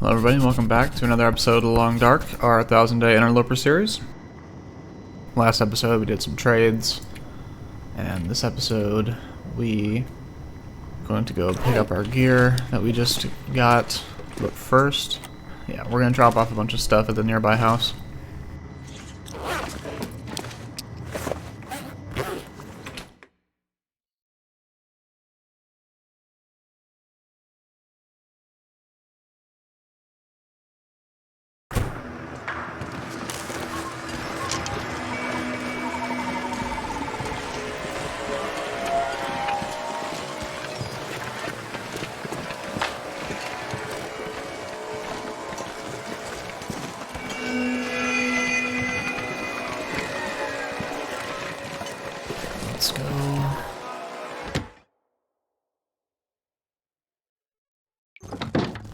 Hello everybody, and welcome back to another episode of The Long Dark, our 1000-day Interloper series. Last episode we did some trades, and this episode we are going to go pick up our gear that we just got. But first, yeah, we're going to drop off a bunch of stuff at the nearby house. Let's go.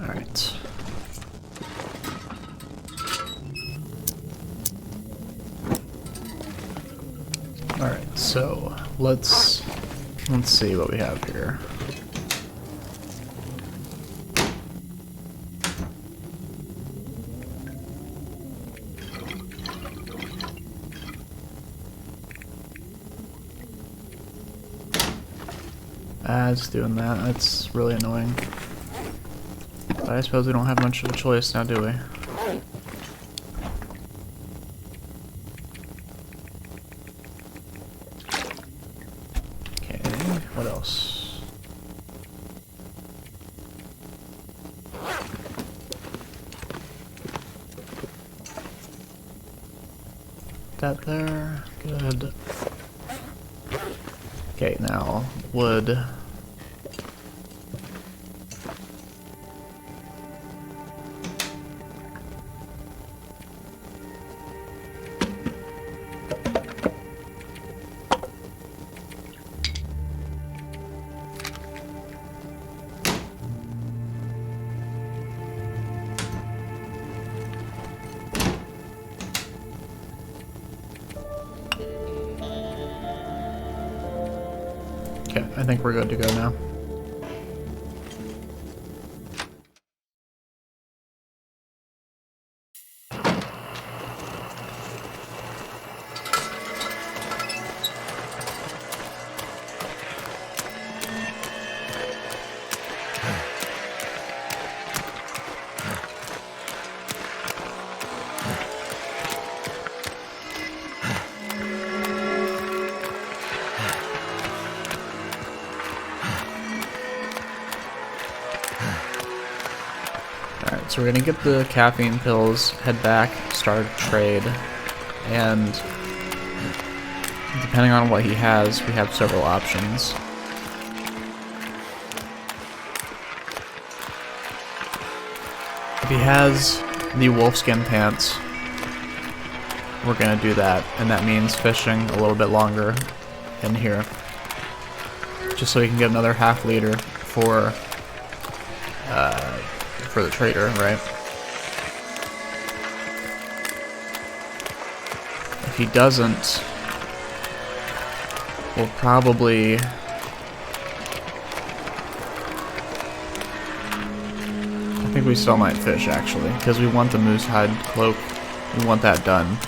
Alright. Alright, so let's see what we have here. It's doing that. That's really annoying. But I suppose we don't have much of a choice now, do we? Okay, what else? That there. Good. Okay, now wood. Okay, I think we're good to go now. So we're gonna get the caffeine pills, head back, start a trade, and depending on what he has, we have several options. If he has the wolfskin pants, we're gonna do that, and that means fishing a little bit longer in here, just so we can get another half liter for the trader, right? If he doesn't, we'll probably I think we still might fish, actually, because we want the Moose Hide Cloak. We want that done.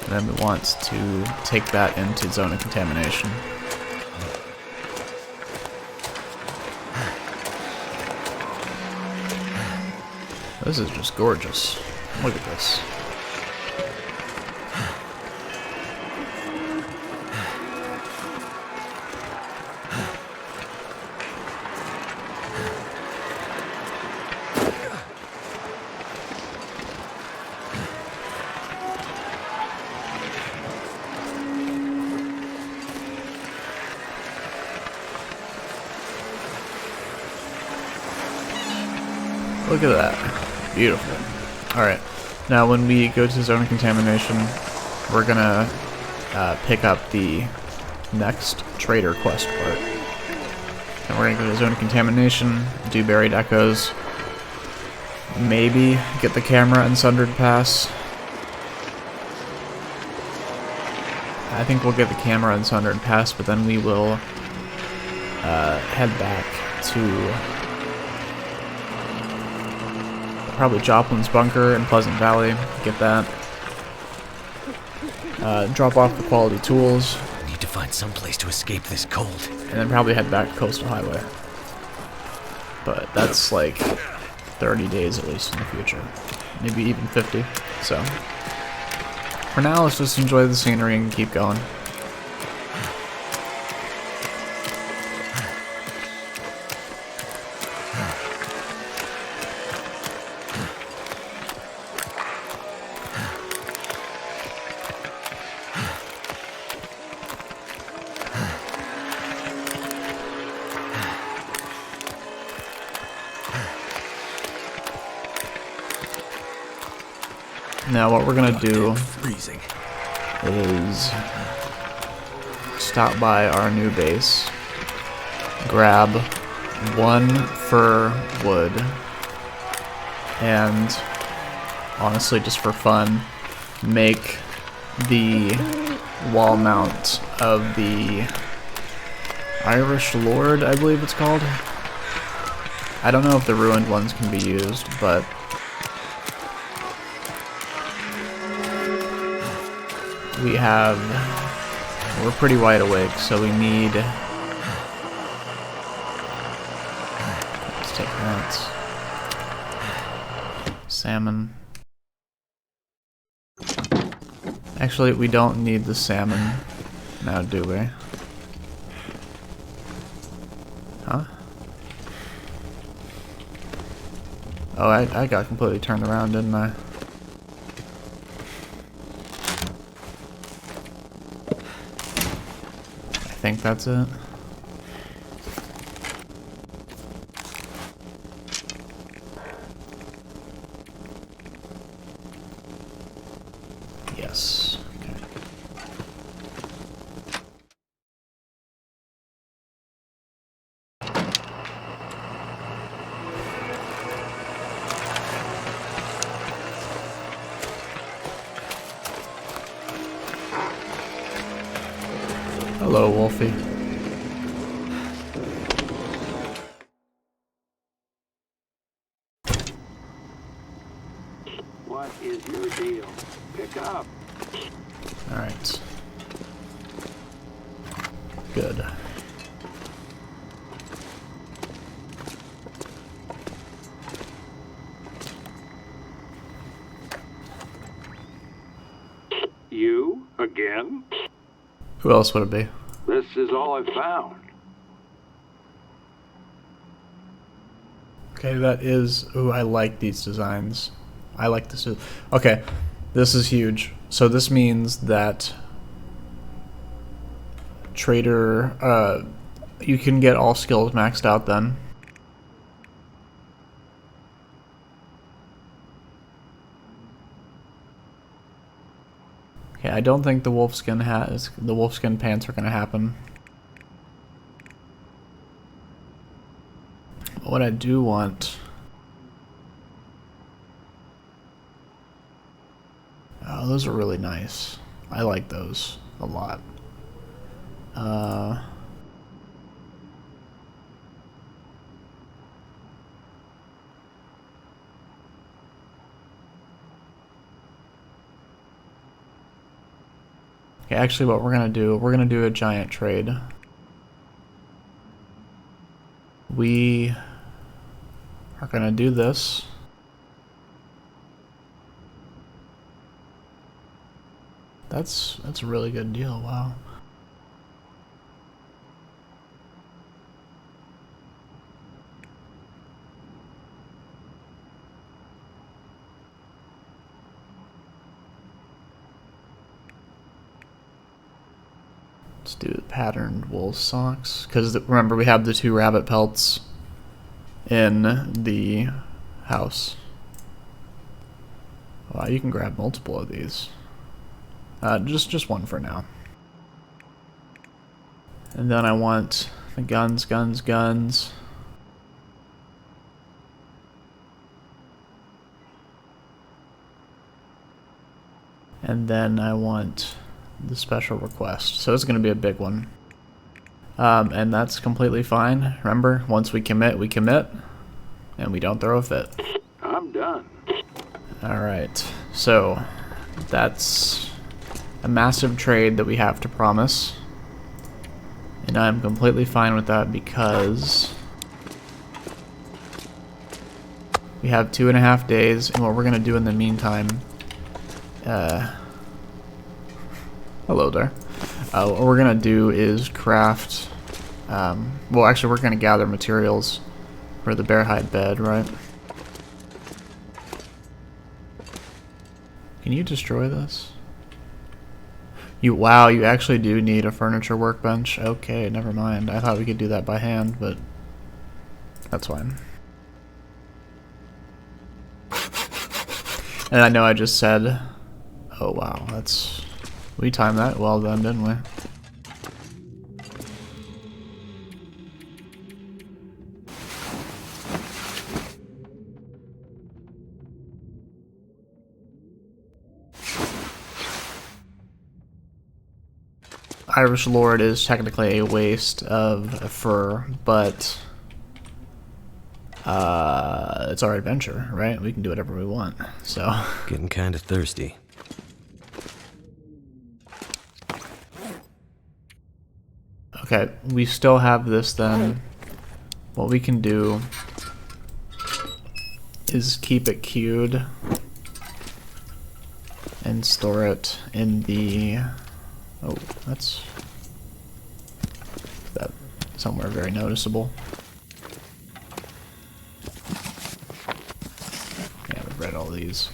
And then we want to take that into Zone of Contamination. This is just gorgeous. Look at this. Look at that. Beautiful. Alright, now when we go to Zone of Contamination, we're gonna pick up the next trader quest part. And we're gonna go to Zone of Contamination, do buried echoes, maybe get the camera and Sundered Pass. I think we'll get the camera and Sundered Pass, but then we will head back to Probably Joplin's Bunker in Pleasant Valley. Get that. Drop off the quality tools. Need to find some place to escape this cold. And then probably head back to Coastal Highway. But that's like 30 days at least in the future. Maybe even 50. So for now, let's just enjoy the scenery and keep going. Now what we're gonna do is stop by our new base, grab 1 fir wood, and honestly just for fun, make the wall mount of the Irish Lord, I believe it's called. I don't know if the ruined ones can be used, but we're pretty wide awake, so we need, let's take that, salmon. Actually, we don't need the salmon now, do we? Huh? Oh, I got completely turned around, didn't I? I think that's it. Yes. Okay. Hello, Wolfie. What is your deal? Pick up. All right. Good. You again? Who else would it be? This is all I found. Okay, that is... Ooh, I like these designs. I like this. Okay, this is huge. So this means that trader... you can get all skills maxed out then. Okay, I don't think the wolfskin pants are gonna happen. But what I do want... Oh, those are really nice. I like those a lot. Okay, actually what we're gonna do a giant trade. We are gonna do this. That's a really good deal, wow. Let's do the patterned wool socks, because remember we have the 2 rabbit pelts in the house. Wow, you can grab multiple of these. Just 1 for now. And then I want the guns. And then I want the special request. So it's going to be a big one. And that's completely fine. Remember, once we commit, and we don't throw a fit. I'm I'm done. Alright, so that's a massive trade that we have to promise. And I'm completely fine with that because we have 2.5 days, and what we're going to do in the meantime... hello there. What we're going to do is craft... well, actually, we're going to gather materials for the bear hide bed, right? Can you destroy this? Wow, you actually do need a furniture workbench. Okay, never mind. I thought we could do that by hand, but that's fine. And I know I just said, oh wow, we timed that well then, didn't we? Irish Lord is technically a waste of fur, but it's our adventure, right? We can do whatever we want, so... Getting kind of thirsty. Okay, we still have this then. What we can do is keep it queued and store it in the... Oh, that's that somewhere very noticeable. Yeah, we've read all these.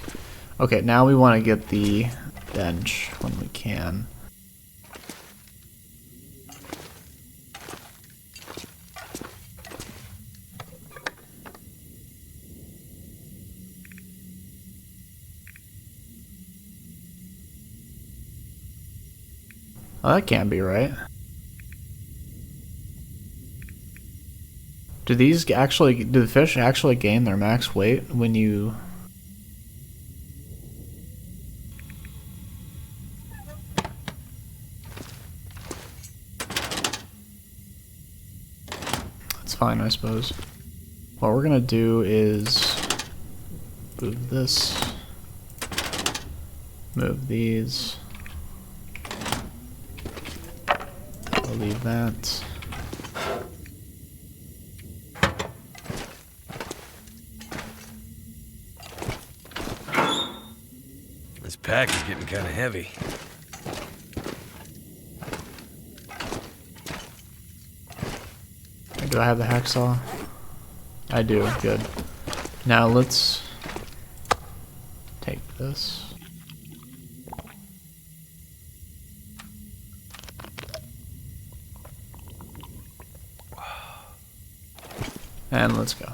Okay, now we want to get the bench when we can. Oh, that can't be right. Do the fish actually gain their max weight when you... That's fine, I suppose. What we're gonna do is move this, move these. I'll leave that. This pack is getting kind of heavy. Do I have the hacksaw? I do, good. Now let's take this. And let's go.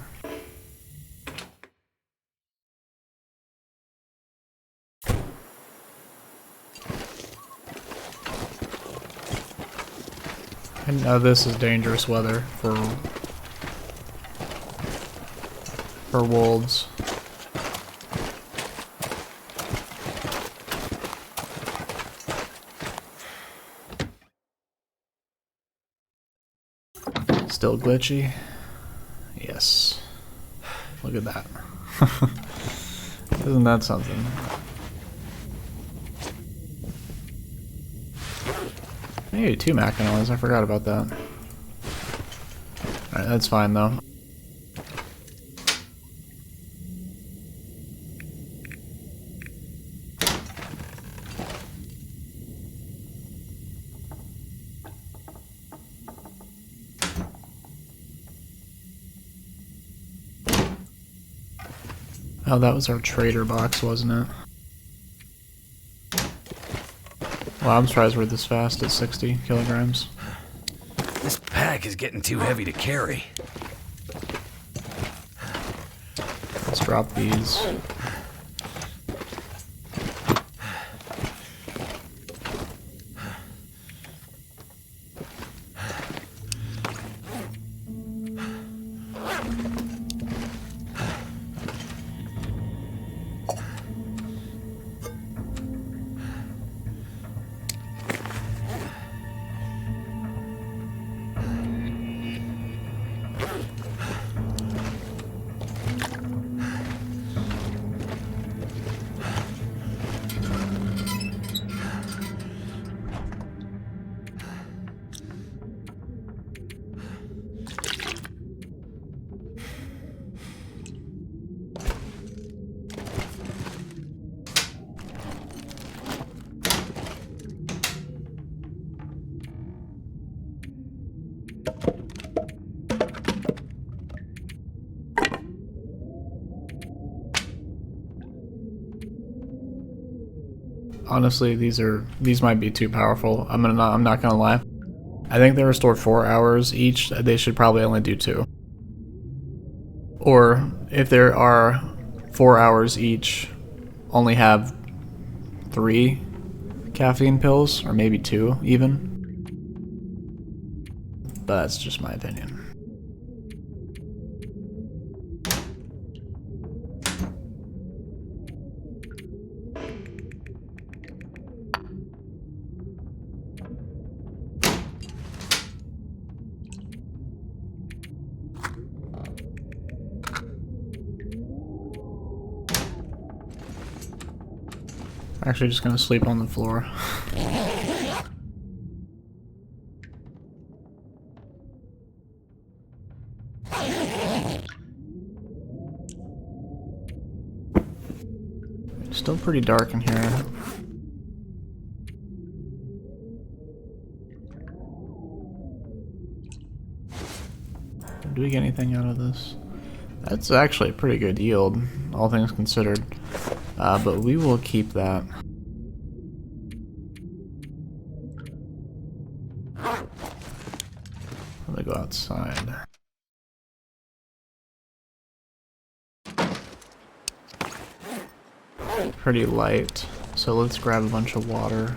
And now this is dangerous weather for wolves. Still glitchy? Yes. Look at that. Isn't that something? Maybe 2 Mackinaws, I forgot about that. Alright, that's fine though. Oh, that was our trader box, wasn't it? Wow, I'm surprised we're this fast at 60 kilograms. This pack is getting too heavy to carry. Let's drop these. honestly, these might be too powerful. I'm not gonna lie. I think they restore 4 hours each. They should probably only do 2. Or if there are 4 hours each, only have 3 caffeine pills, or maybe 2 even. But that's just my opinion. I'm actually just gonna sleep on the floor. It's still pretty dark in here. Do we get anything out of this? That's actually a pretty good yield, all things considered. But we will keep that. I'm gonna go outside. Pretty light, so let's grab a bunch of water.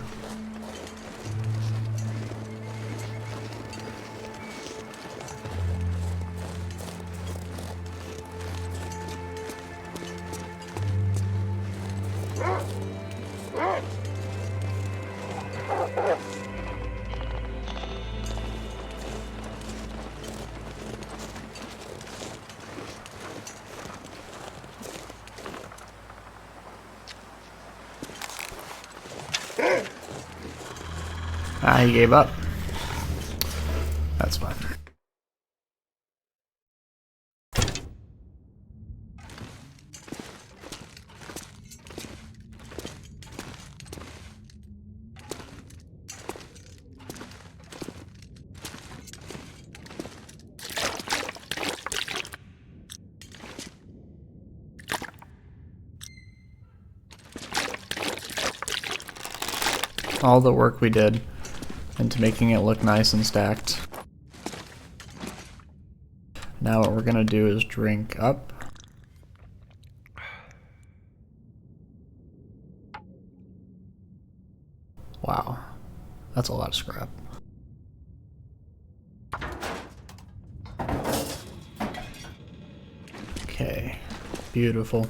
Ah, he gave up. That's fine. All the work we did into making it look nice and stacked. Now what we're gonna do is drink up. Wow, that's a lot of scrap. Okay, beautiful.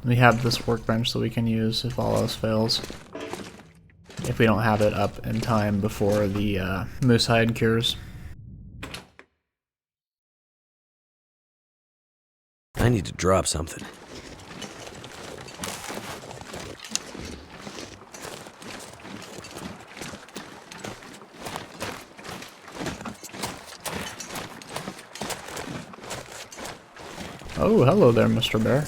We have this workbench that we can use if all else fails. If we don't have it up in time before the moose hide cures. I need to drop something. Oh, hello there, Mr. Bear.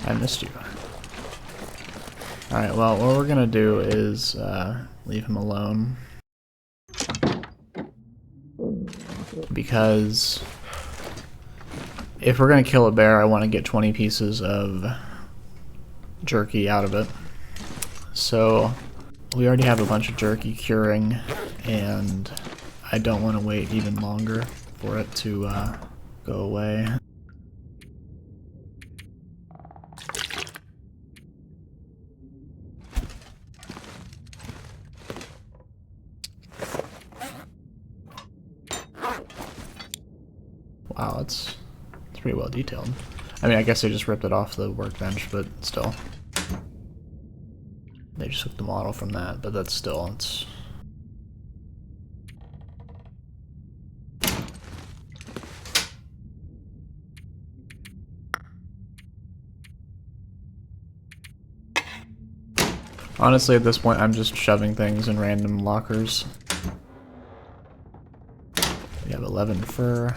I missed you. Alright, well, what we're gonna do is leave him alone. Because if we're gonna kill a bear, I want to get 20 pieces of jerky out of it. So, we already have a bunch of jerky curing, and I don't want to wait even longer for it to go away. Wow, it's pretty well detailed. I mean, I guess they just ripped it off the workbench, but still. They just took the model from that, but that's still, it's... Honestly, at this point, I'm just shoving things in random lockers. We have 11 fur.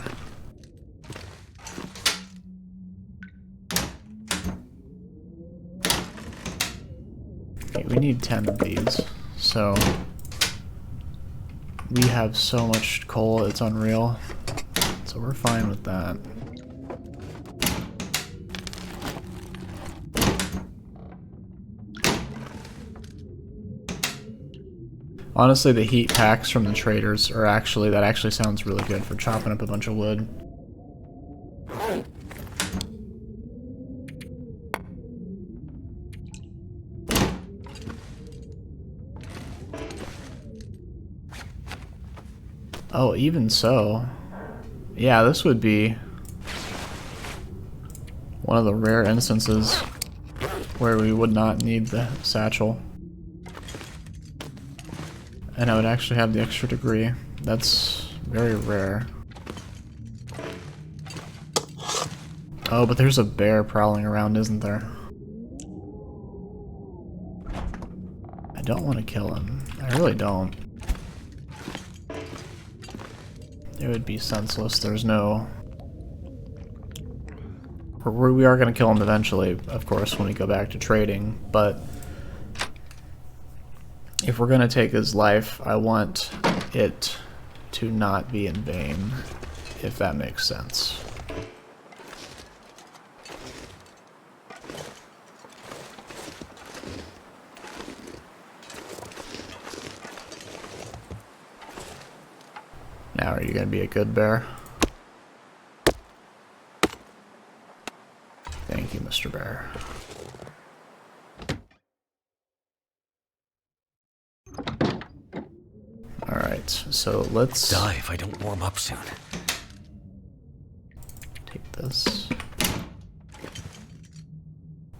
Okay, we need 10 of these, so We have so much coal, it's unreal. So we're fine with that. Honestly, the heat packs from the traders are actually, that actually sounds really good for chopping up a bunch of wood. Oh, even so. Yeah, this would be one of the rare instances where we would not need the satchel. And I would actually have the extra degree. That's very rare. Oh, but there's a bear prowling around, isn't there? I don't want to kill him. I really don't. It would be senseless. There's no... We are going to kill him eventually, of course, when we go back to trading, but if we're going to take his life, I want it to not be in vain, if that makes sense. Now, are you going to be a good bear? Thank you, Mr. Bear. Alright, so let's... Die if I don't warm up soon. Take this.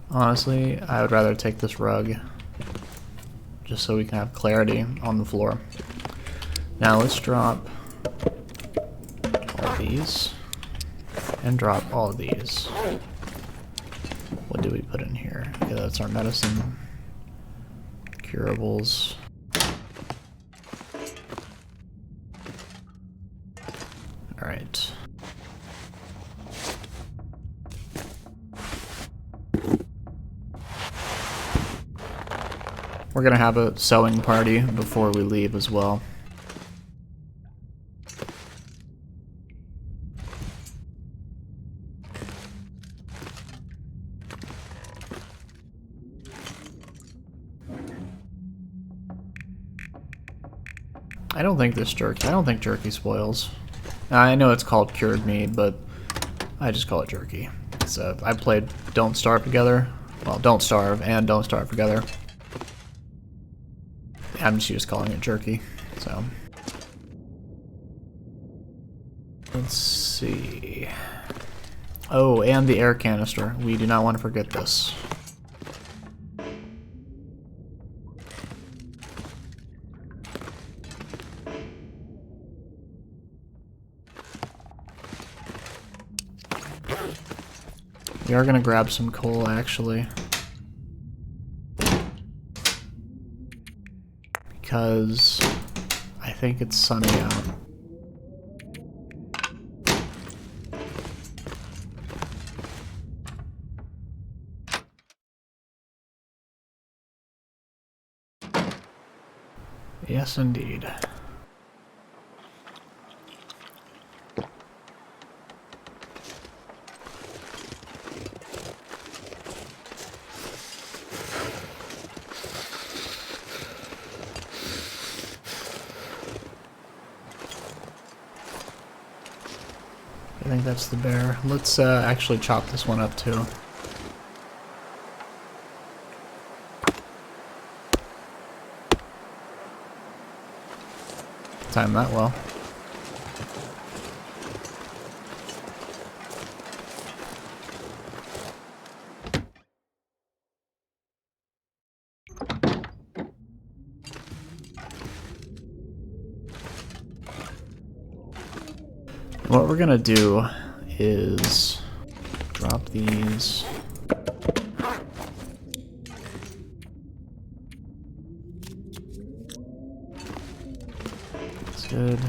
Honestly, I would rather take this rug. Just so we can have clarity on the floor. Now let's drop all these. And drop all of these. What do we put in here? Okay, that's our medicine. Curables. Alright. We're gonna have a sewing party before we leave as well. I don't think jerky spoils. I know it's called cured meat, but I just call it jerky. So I played Don't Starve together. Well, Don't Starve and Don't Starve together. I'm just calling it jerky. So let's see. Oh, and the air canister. We do not want to forget this. We are gonna grab some coal, actually. Because I think it's sunny out. Yes, indeed. I think that's the bear. Let's actually chop this one up too. Time that well. What we're gonna do is drop these. That's good.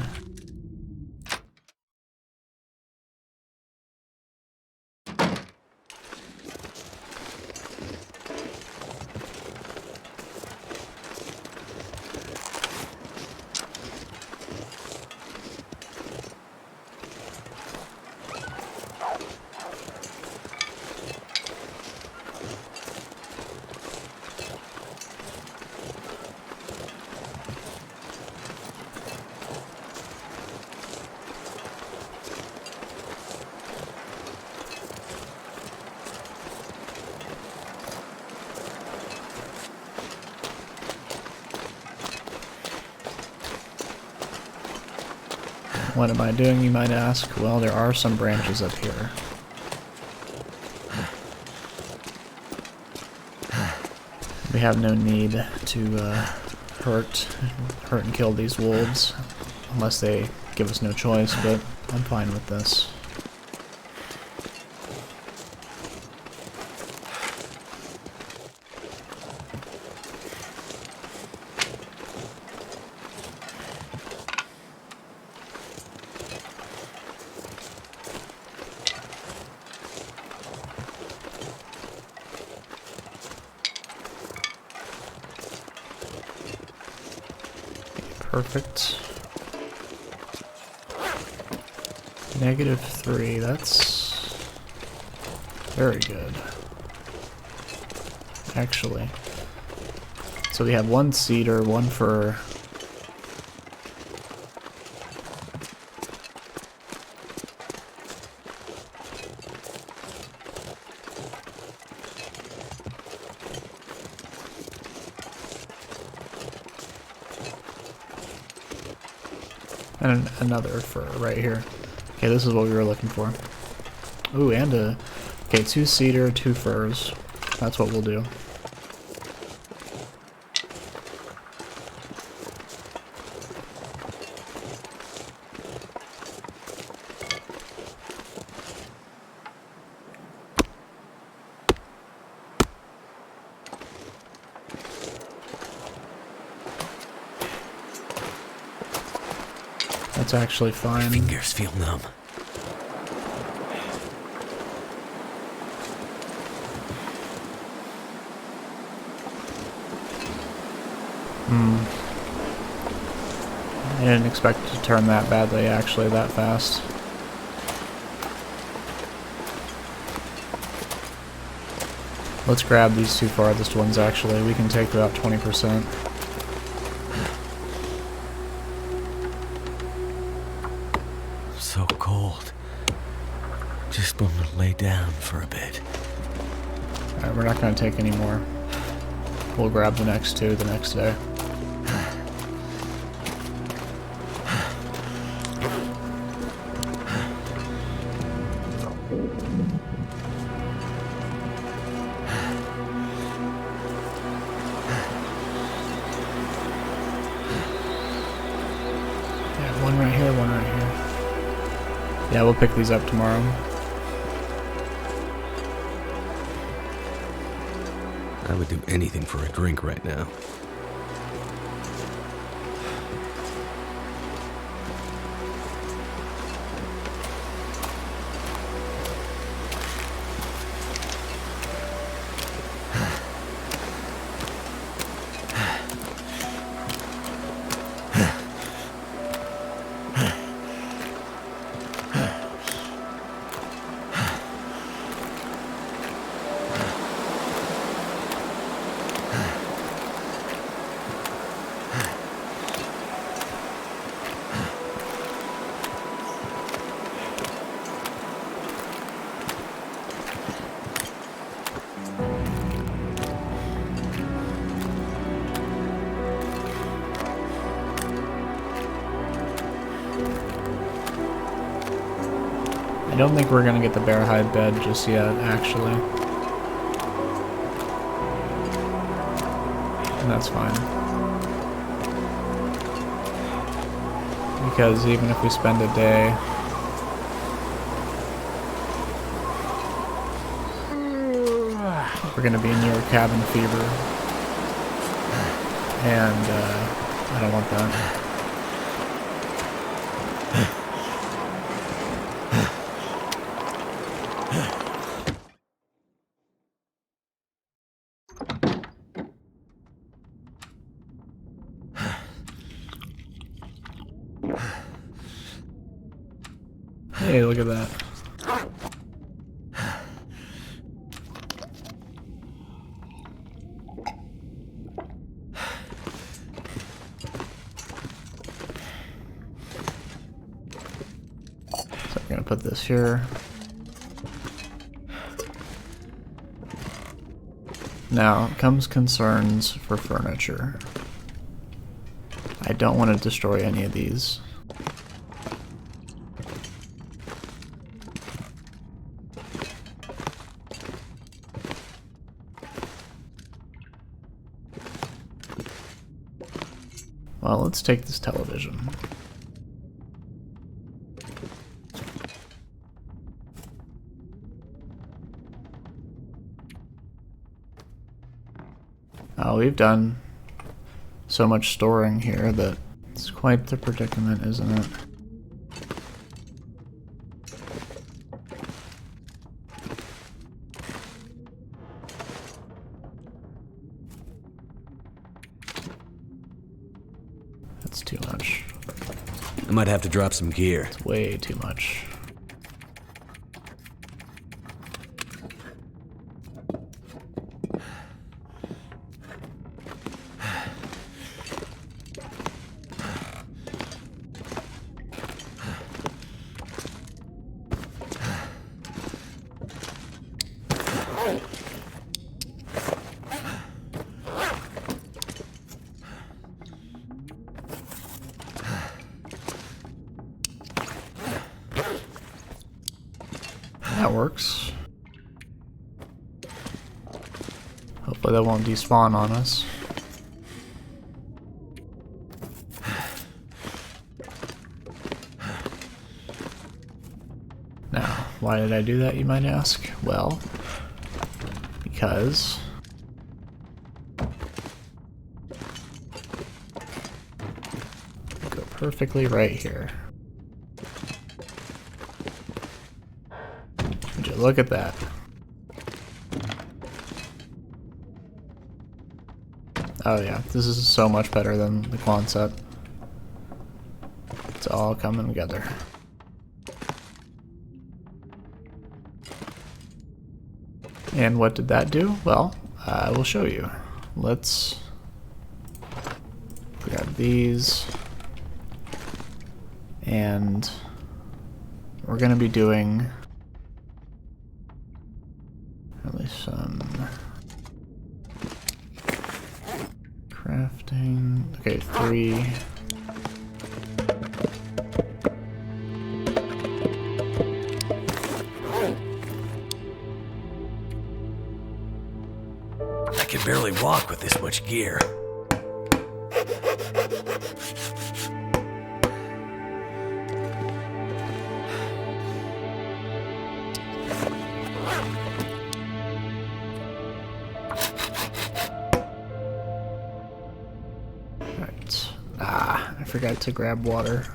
What am I doing, you might ask? Well, there are some branches up here. We have no need to hurt and kill these wolves, unless they give us no choice, but I'm fine with this. Perfect. -3, that's very good. Actually. So we have 1 cedar, 1 fir. And another fir right here. Okay, this is what we were looking for. Ooh, and okay, 2 cedar, 2 firs. That's what we'll do. That's actually fine. Fingers feel numb. I didn't expect it to turn that badly, actually, that fast. Let's grab these 2 farthest ones, actually. We can take about 20%. So cold. Just want to lay down for a bit. Alright, we're not going to take any more. We'll grab the next 2 the next day. Yeah, 1 right here, 1 right here. Yeah, we'll pick these up tomorrow. I would do anything for a drink right now. I don't think we're gonna get the bear hide bed just yet, actually. And that's fine. Because even if we spend a day... we're gonna be near cabin fever. And, I don't want that. Hey, look at that. So I'm gonna put this here. Now comes concerns for furniture. I don't want to destroy any of these. Well, let's take this television. Oh, we've done so much storing here that it's quite the predicament, isn't it? That's too much. I might have to drop some gear. It's way too much. That works. Hopefully that won't despawn on us. Now, why did I do that, you might ask? Well, because go perfectly right here. Would you look at that? Oh yeah, this is so much better than the Quonset. It's all coming together. And what did that do? Well, I will show you. Let's grab these. And we're going to be doing at least some crafting. Okay, 3. I can barely walk with this much gear. Right. I forgot to grab water.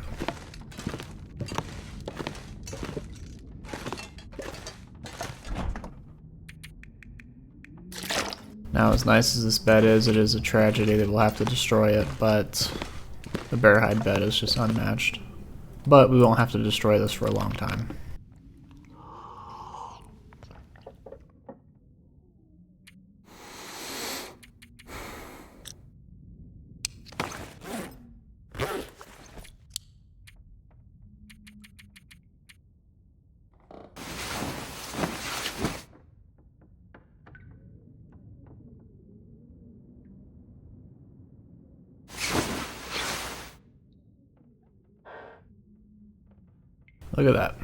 Now, as nice as this bed is, it is a tragedy that we'll have to destroy it, but the bear hide bed is just unmatched. But we won't have to destroy this for a long time. Look at that.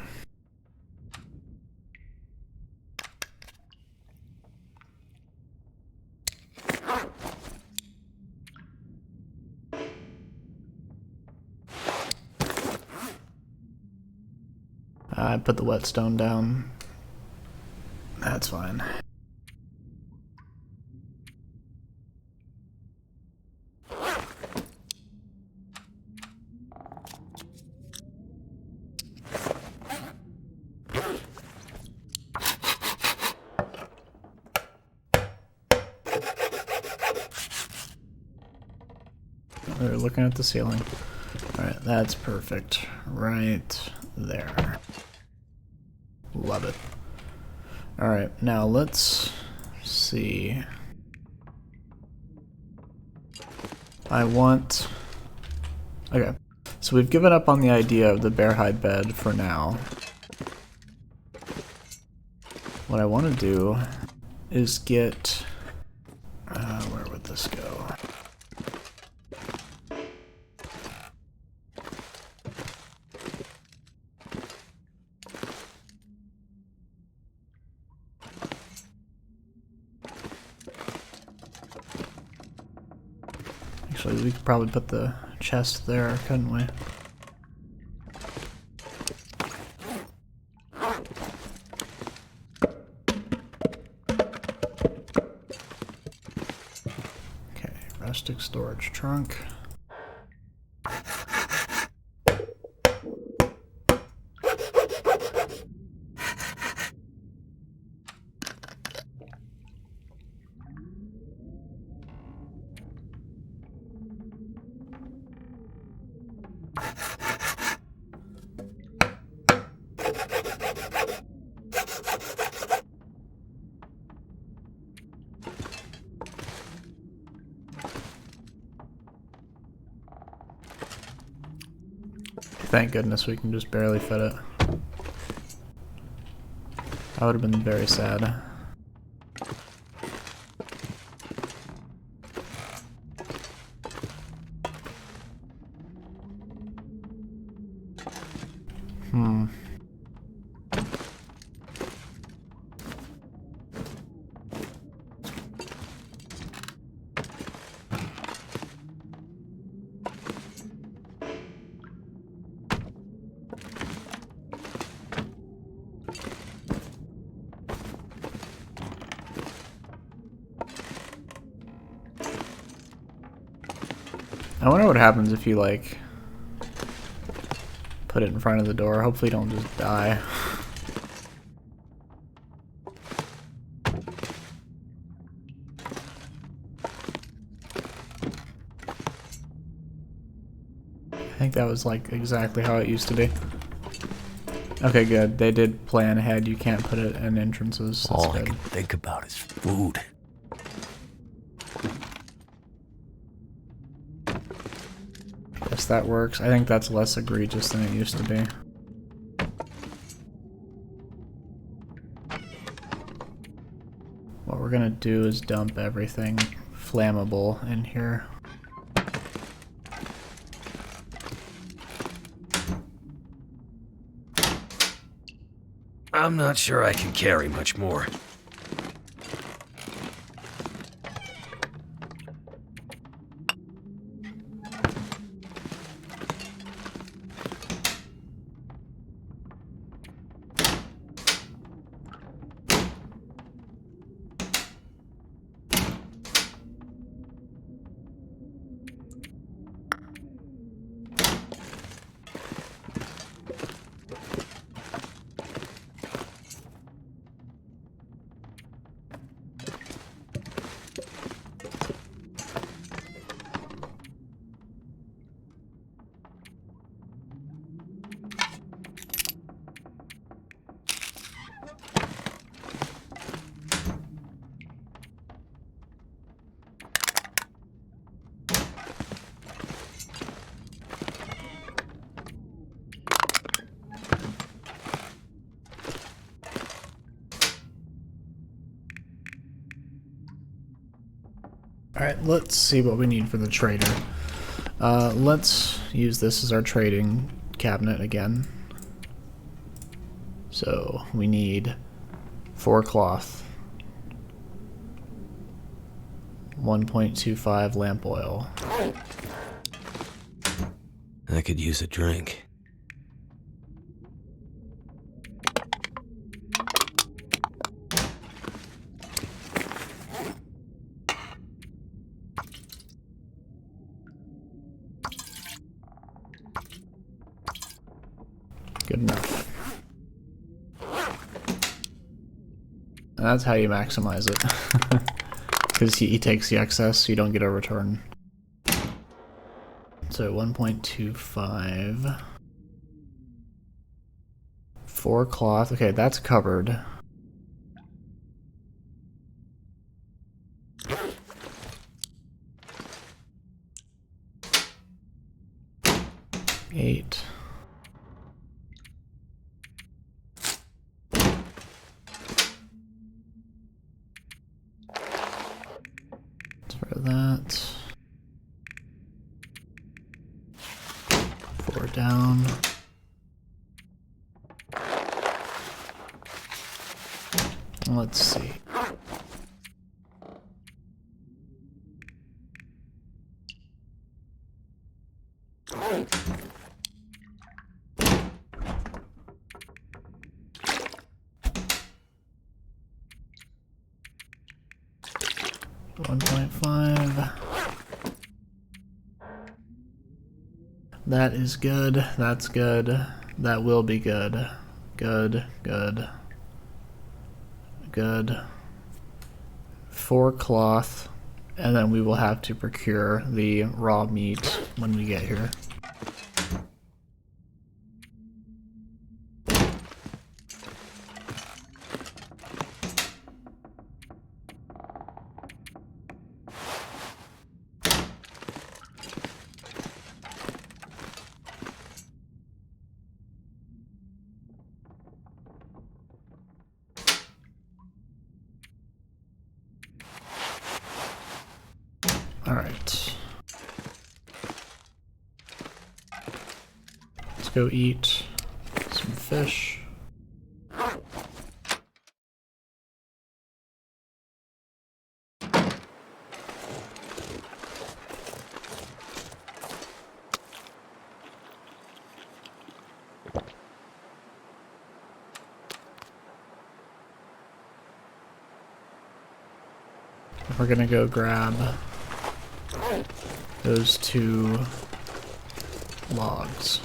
I put the whetstone down. That's fine. They're looking at the ceiling. Alright, that's perfect. Right there. Love it. Alright, now let's see. Okay, so we've given up on the idea of the bear hide bed for now. What I want to do is get... where would this go? Actually, we could probably put the chest there, couldn't we? Okay, rustic storage trunk. Thank goodness we can just barely fit it. I would have been very sad. I wonder what happens if you, like, put it in front of the door. Hopefully you don't just die. I think that was, like, exactly how it used to be. Okay, good. They did plan ahead. You can't put it in entrances. That's All I good. can think about is food. Guess that works. I think that's less egregious than it used to be. What we're gonna do is dump everything flammable in here. I'm not sure I can carry much more. Alright, let's see what we need for the trader. Let's use this as our trading cabinet again. So we need 4 cloth, 1.25 lamp oil. I could use a drink. Good enough. And that's how you maximize it. Because he takes the excess, so you don't get a return. So 1.25. 4 cloth. Okay, that's covered. Eight. For that. 4 down. Let's see. $1.5. That is good. That's good. That will be good. Good, good, good. 4 cloth, and then we will have to procure the raw meat when we get here. Alright. Let's go eat some fish. We're gonna go grab those 2 logs.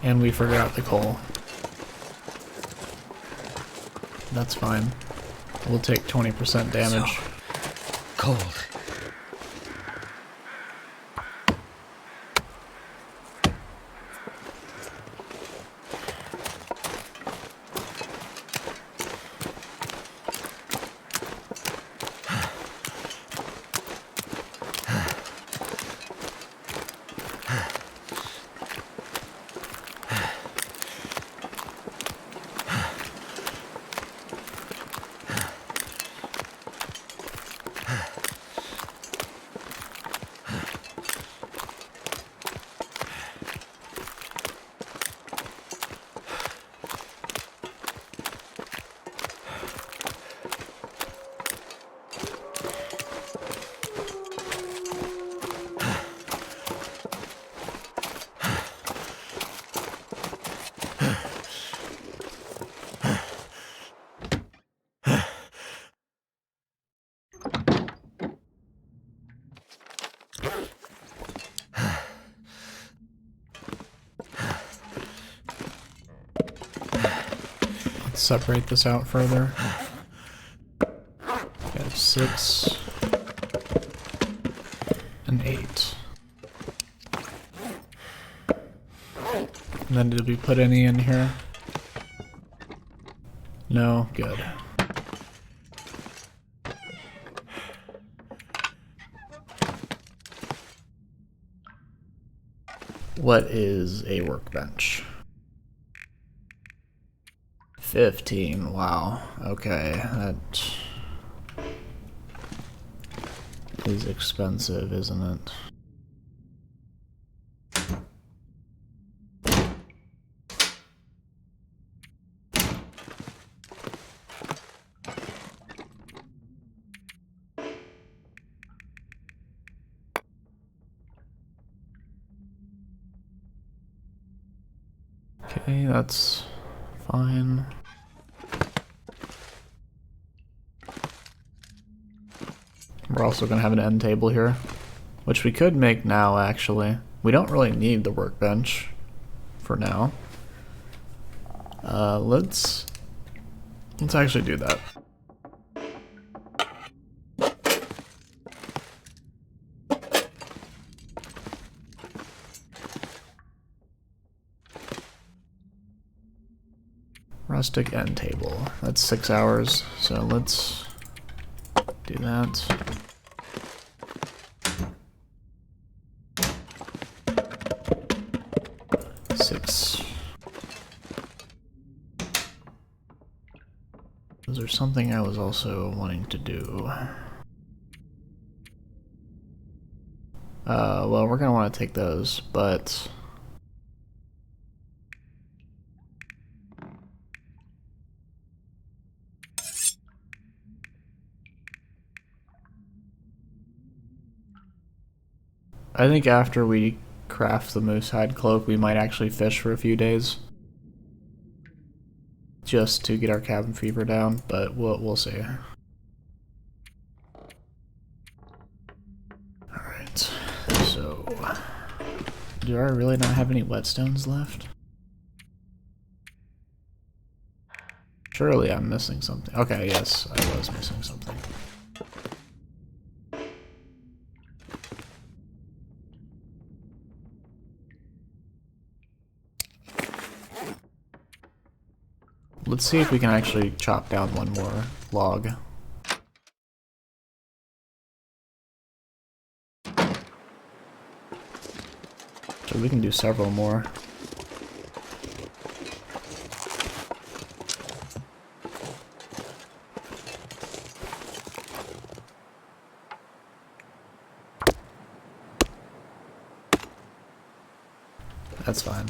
And we forgot the coal. That's fine. We'll take 20% damage. So cold. Separate this out further. We have 6 and 8. And then did we put any in here? No, good. What is a workbench? 15, wow. Okay, that is expensive, isn't it? Okay, that's fine. We're also going to have an end table here. which we could make now, actually. We don't really need the workbench for now. Let's actually do that. Rustic end table. That's 6 hours, so let's do that. Was there something I was also wanting to do? Well, we're gonna want to take those, but I think after we craft the Moose Hide Cloak, we might actually fish for a few days. Just to get our cabin fever down, but we'll see. Alright, so do I really not have any whetstones left? Surely I'm missing something. Okay, yes, I was missing something. Let's see if we can actually chop down one more log. So we can do several more. That's fine.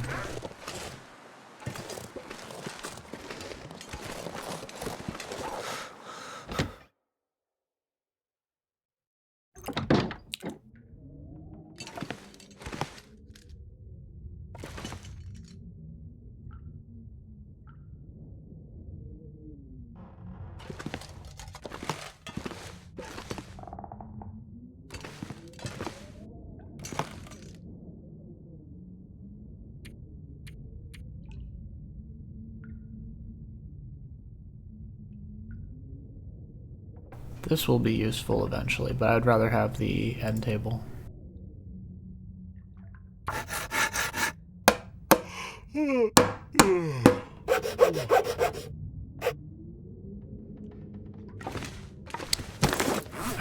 This will be useful eventually, but I'd rather have the end table.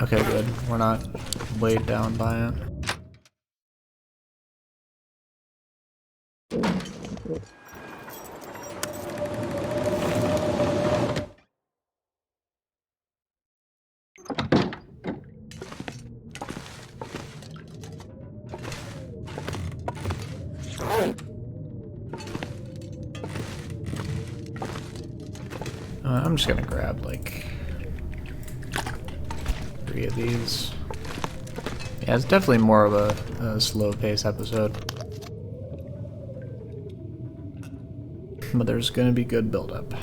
Okay, good. We're not weighed down by it. I'm just gonna grab like 3 of these. Yeah, it's definitely more of a slow pace episode. But there's gonna be good buildup.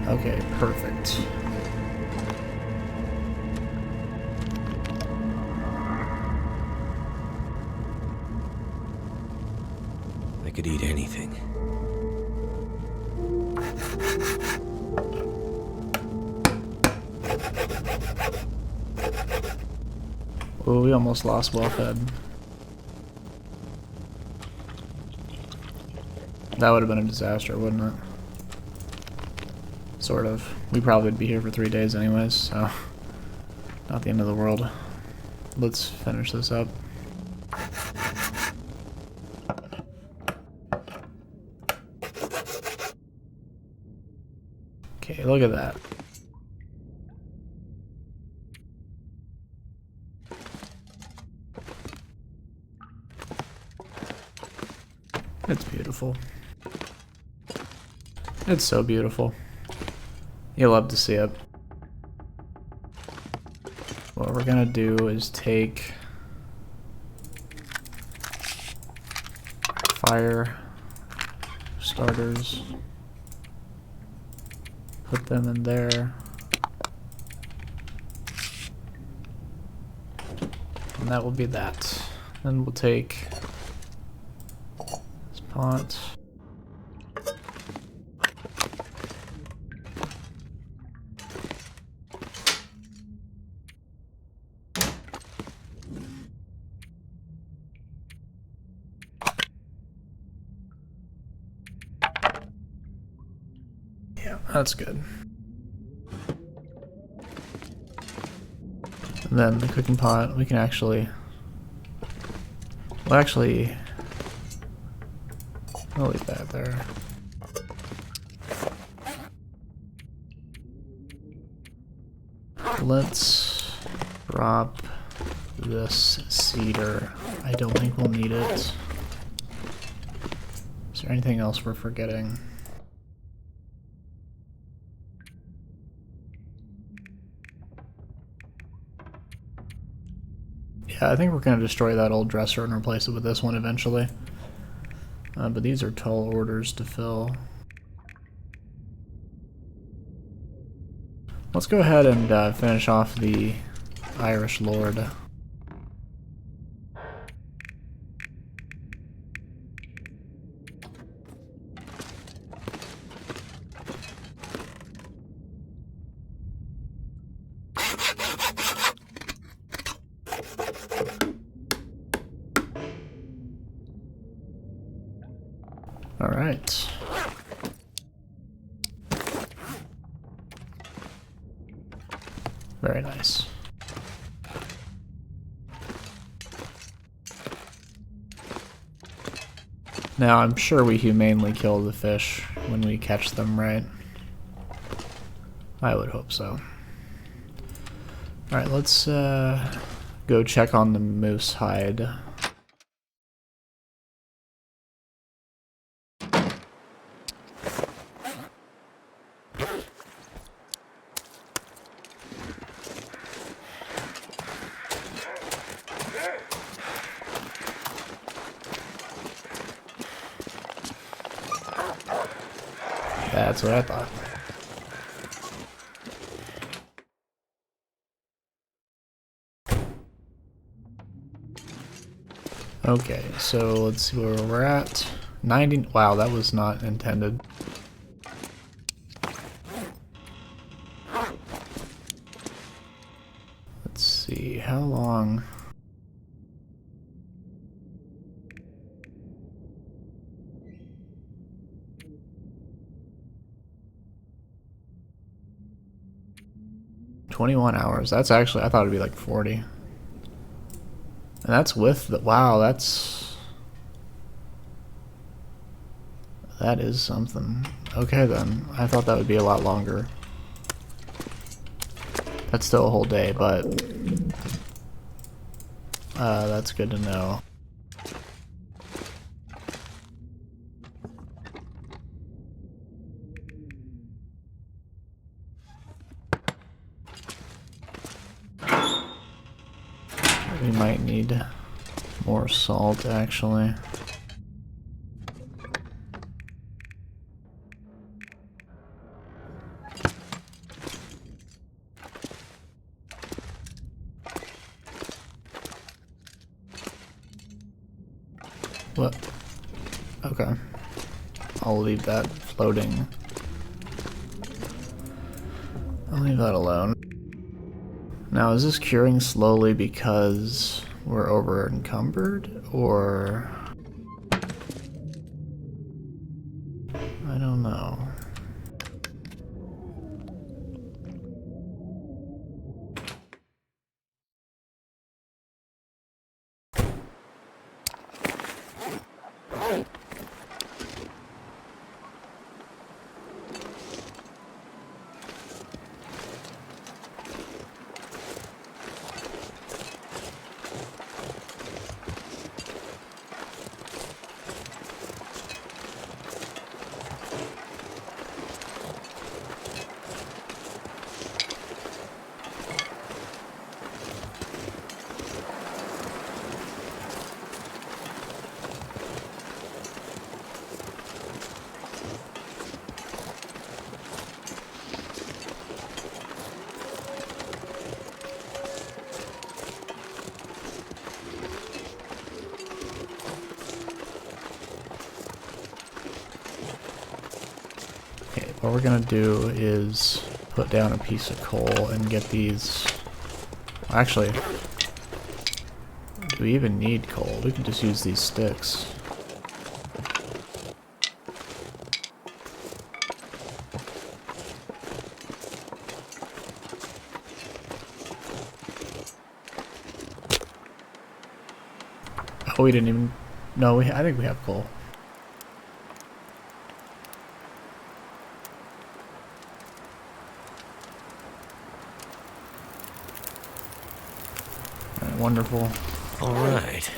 Okay, perfect. I could eat anything. Oh, we almost lost Wellfed. That would have been a disaster, wouldn't it? Sort of. We probably would be here for 3 days anyways, so not the end of the world. Let's finish this up. Okay, look at that. It's beautiful. It's so beautiful. You'll love to see it. What we're gonna do is take fire starters. Put them in there. And that will be that. Then we'll take this pot. Yeah, that's good. And then the cooking pot, we can actually, well actually, I'll leave that there. Let's drop this cedar. I don't think we'll need it. Is there anything else we're forgetting? Yeah, I think we're going to destroy that old dresser and replace it with this one eventually. But these are tall orders to fill. Let's go ahead and finish off the Irish Lord. All right. Very nice. Now, I'm sure we humanely kill the fish when we catch them, right? I would hope so. Alright, let's go check on the moose hide. That's what I thought. Okay, so let's see where we're at. 90. Wow, that was not intended. Let's see, how long? $21 hours. That's actually, I thought it'd be like 40. And that's with the, wow, that is something. Okay then, I thought that would be a lot longer. That's still a whole day, but that's good to know. We might need more salt, actually. What? Okay. I'll leave that floating. I'll leave that alone. Now, is this curing slowly because we're over encumbered, or I don't know. What we're gonna do is put down a piece of coal and get these. Actually, do we even need coal? We can just use these sticks. Oh, we didn't even. No, I think we have coal. Alright, wonderful. All right.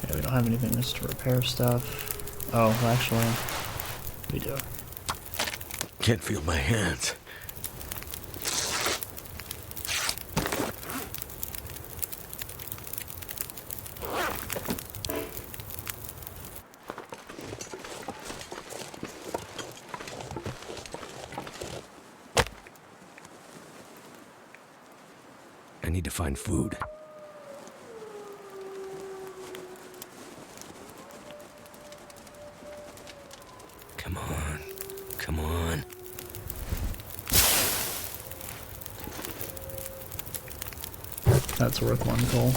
Yeah, we don't have anything just to repair stuff. Oh, actually, we do. Can't feel my hands. I need to find food. Come on. Come on. That's worth one coal.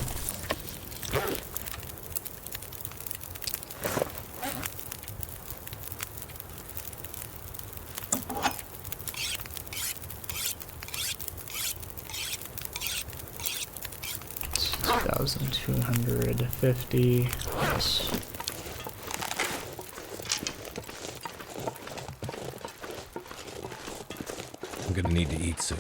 $2,250. Yes. I'm gonna need to eat soon.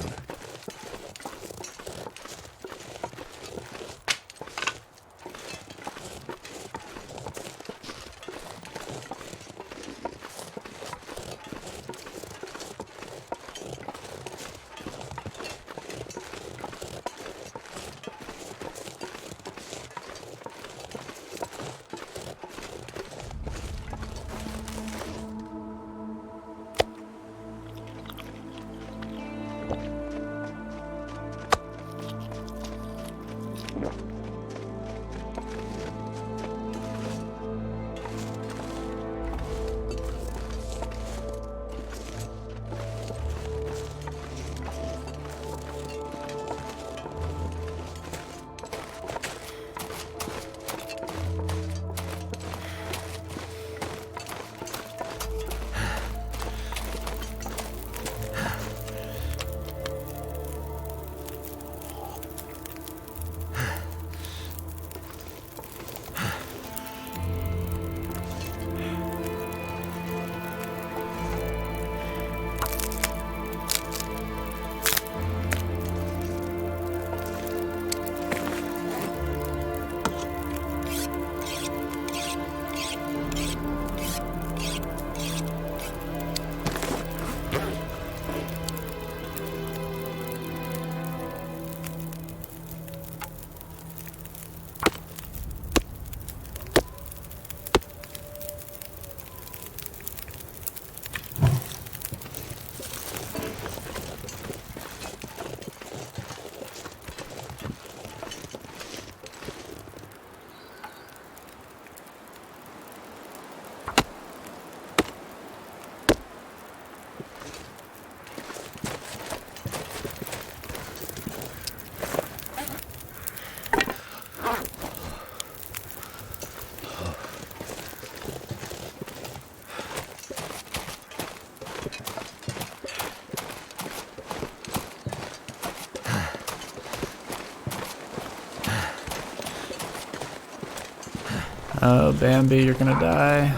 Oh, Bambi, you're gonna die.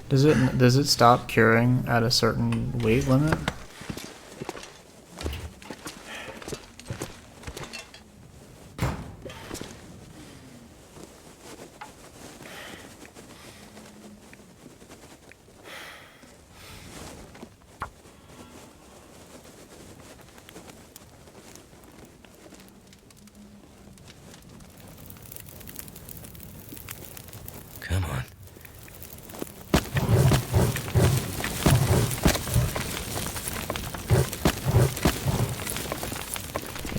Does it stop curing at a certain weight limit? Come on.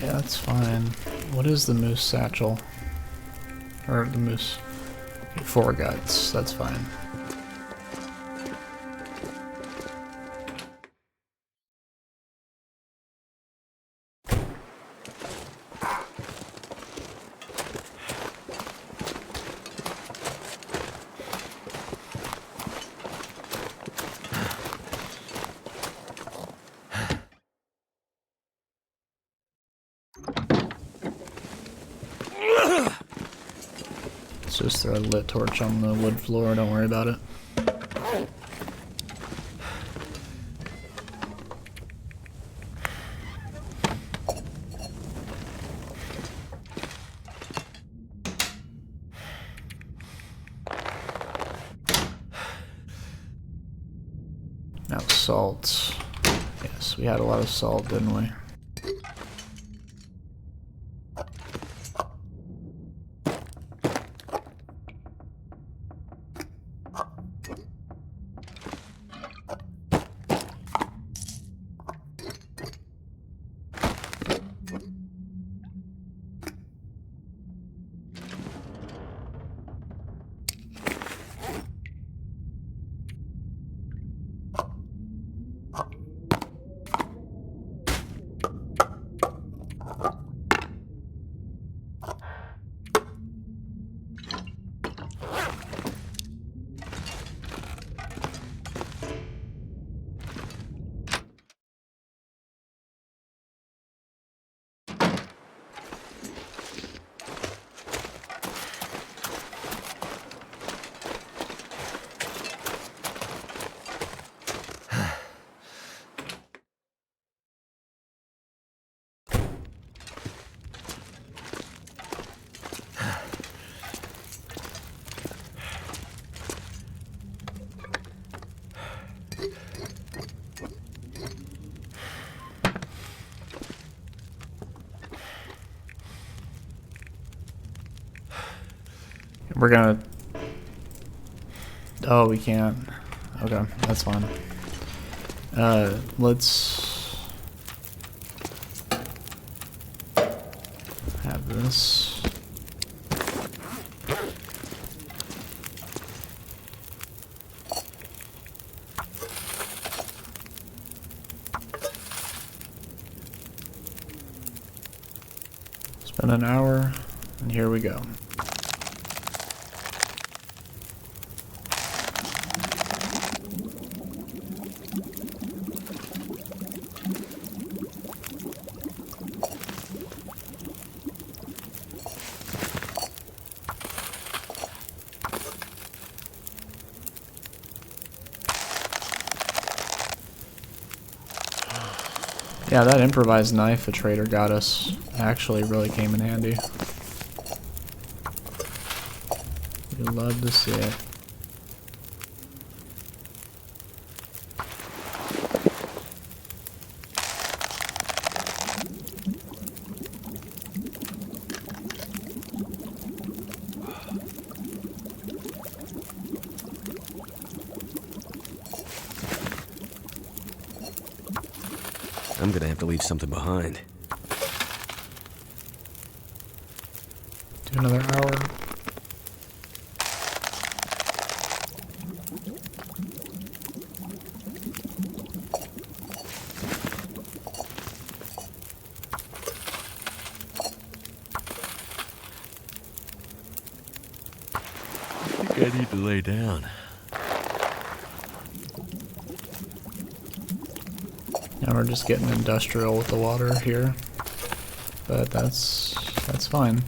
Yeah, that's fine. What is the moose satchel? Or the moose... 4 guts, that's fine. Let's just throw a lit torch on the wood floor, don't worry about it. Now salt. Yes, we had a lot of salt, didn't we? We're gonna... Oh, we can't. Okay, that's fine. Let's... have this. Spend an hour, and here we go. Yeah, that improvised knife a trader got us actually really came in handy. You love to see it. I'm gonna have to leave something behind. Do another hour. You guys I need to lay down. Now we're just getting industrial with the water here, but that's fine.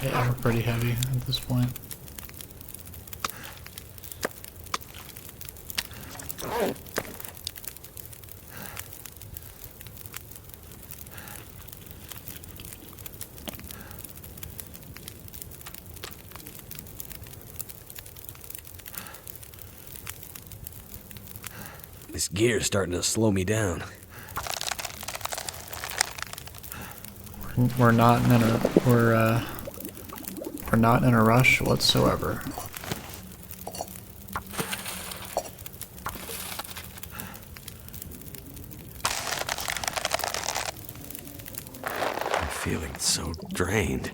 Yeah, we're pretty heavy at this point. This gear's starting to slow me down. We're not in we're not in a rush whatsoever. I'm feeling so drained.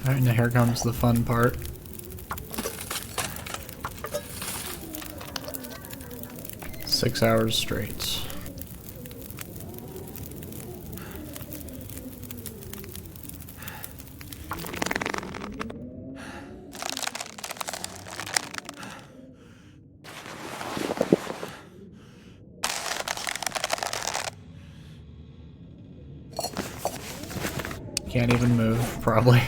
Alright, now here comes the fun part. Six hours straight. Can't even move, probably.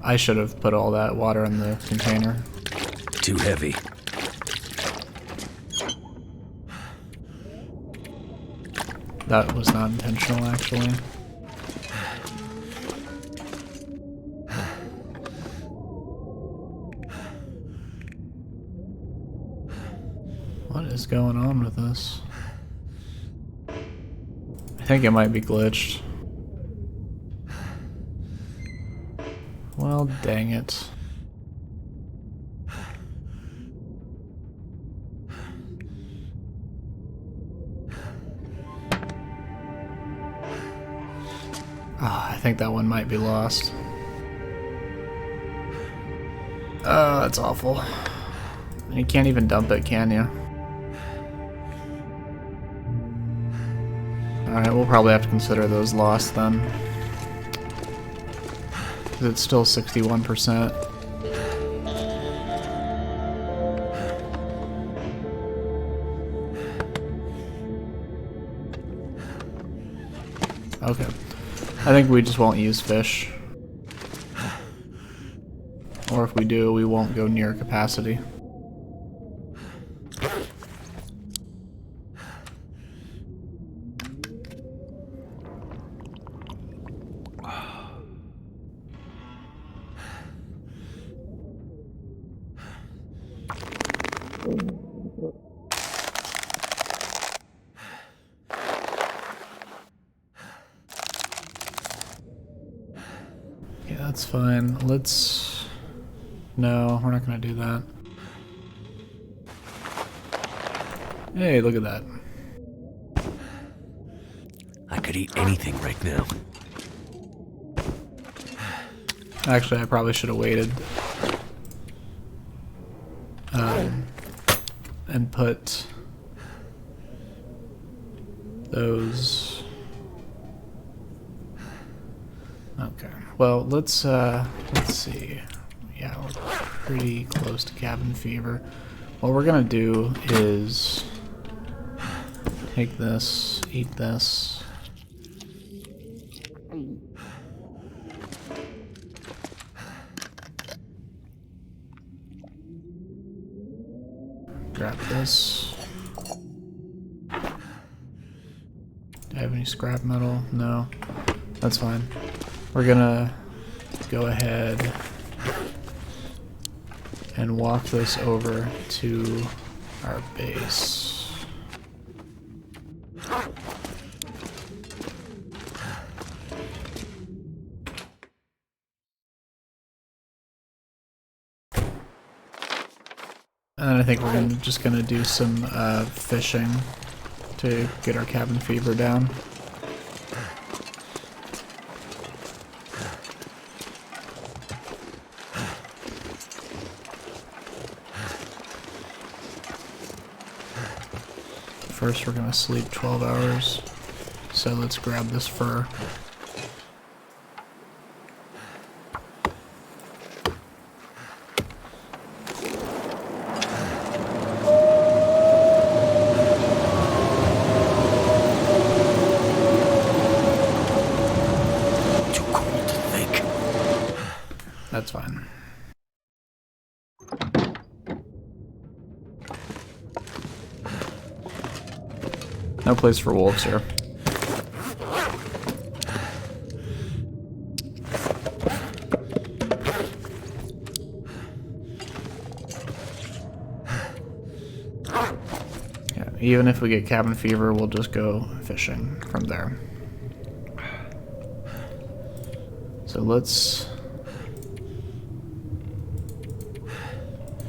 I should have put all that water in the container. Too heavy. That was not intentional, actually. What is going on with this? I think it might be glitched. Well, dang it. I think that one might be lost. Oh, that's awful. You can't even dump it, can you? Alright, we'll probably have to consider those lost then. It's still 61%. Okay. I think we just won't use fish. Or if we do, we won't go near capacity. Yeah, that's fine. Let's... No, we're not gonna do that. Hey, look at that. I could eat anything right now. Actually, I probably should have waited. and put those. Okay. Well, let's see. Yeah, we're pretty close to cabin fever. What we're gonna do is take this, eat this. Grab this. Do I have any scrap metal? No. That's fine. We're gonna go ahead and walk this over to our base. And then I think we're just gonna do some fishing to get our cabin fever down. First, we're gonna sleep 12 hours. So let's grab this fur. Too cold to think. That's fine. No place for wolves here. Yeah, even if we get cabin fever, we'll just go fishing from there. So let's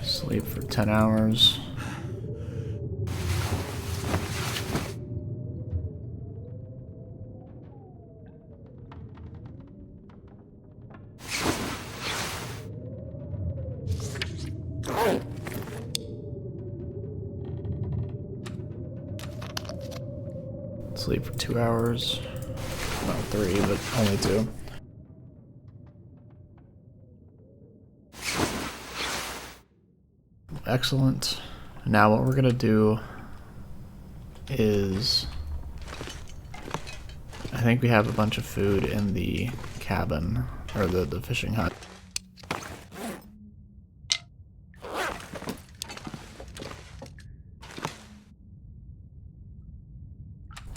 sleep for 10 hours. Sleep for 2 hours. Not 3, but only 2. Excellent. Now what we're gonna do is, I think we have a bunch of food in the cabin, or the fishing hut.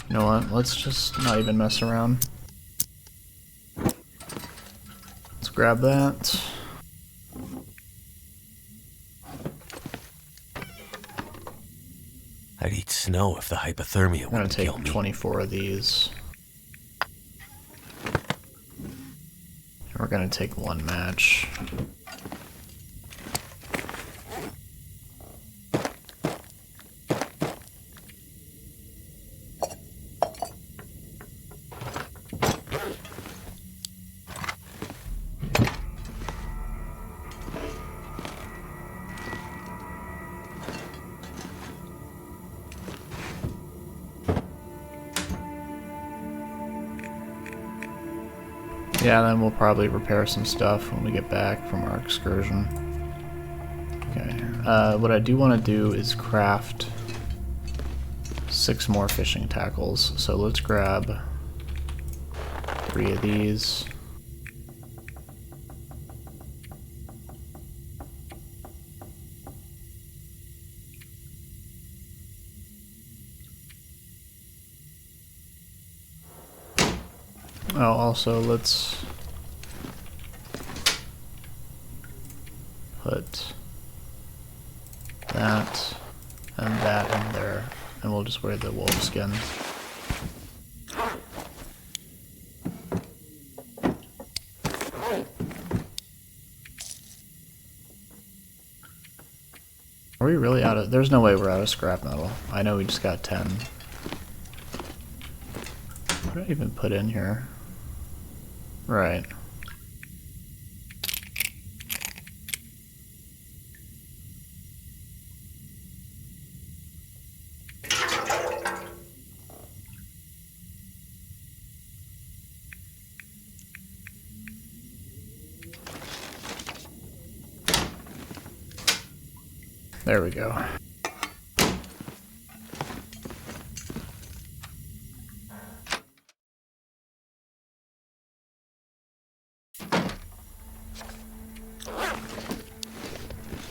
You know what? Let's just not even mess around. Let's grab that. I'd eat snow if the hypothermia I'm gonna wouldn't kill take me. 24 of these. And we're gonna take 1 match. Yeah, then we'll probably repair some stuff when we get back from our excursion. Okay, what I do want to do is craft 6 more fishing tackles. So let's grab 3 of these. Oh, also, let's put that and that in there, and we'll just wear the wolf skin. Are we really out of... There's no way we're out of scrap metal. I know we just got 10. What did I even put in here? Right. There we go.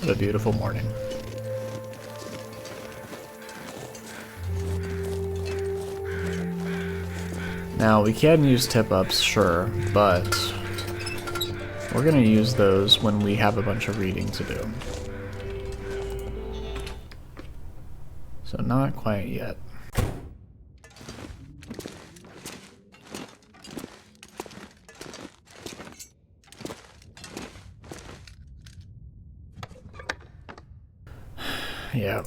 What a beautiful morning. Now, we can use tip-ups, sure, but we're going to use those when we have a bunch of reading to do. So not quite yet. Yeah.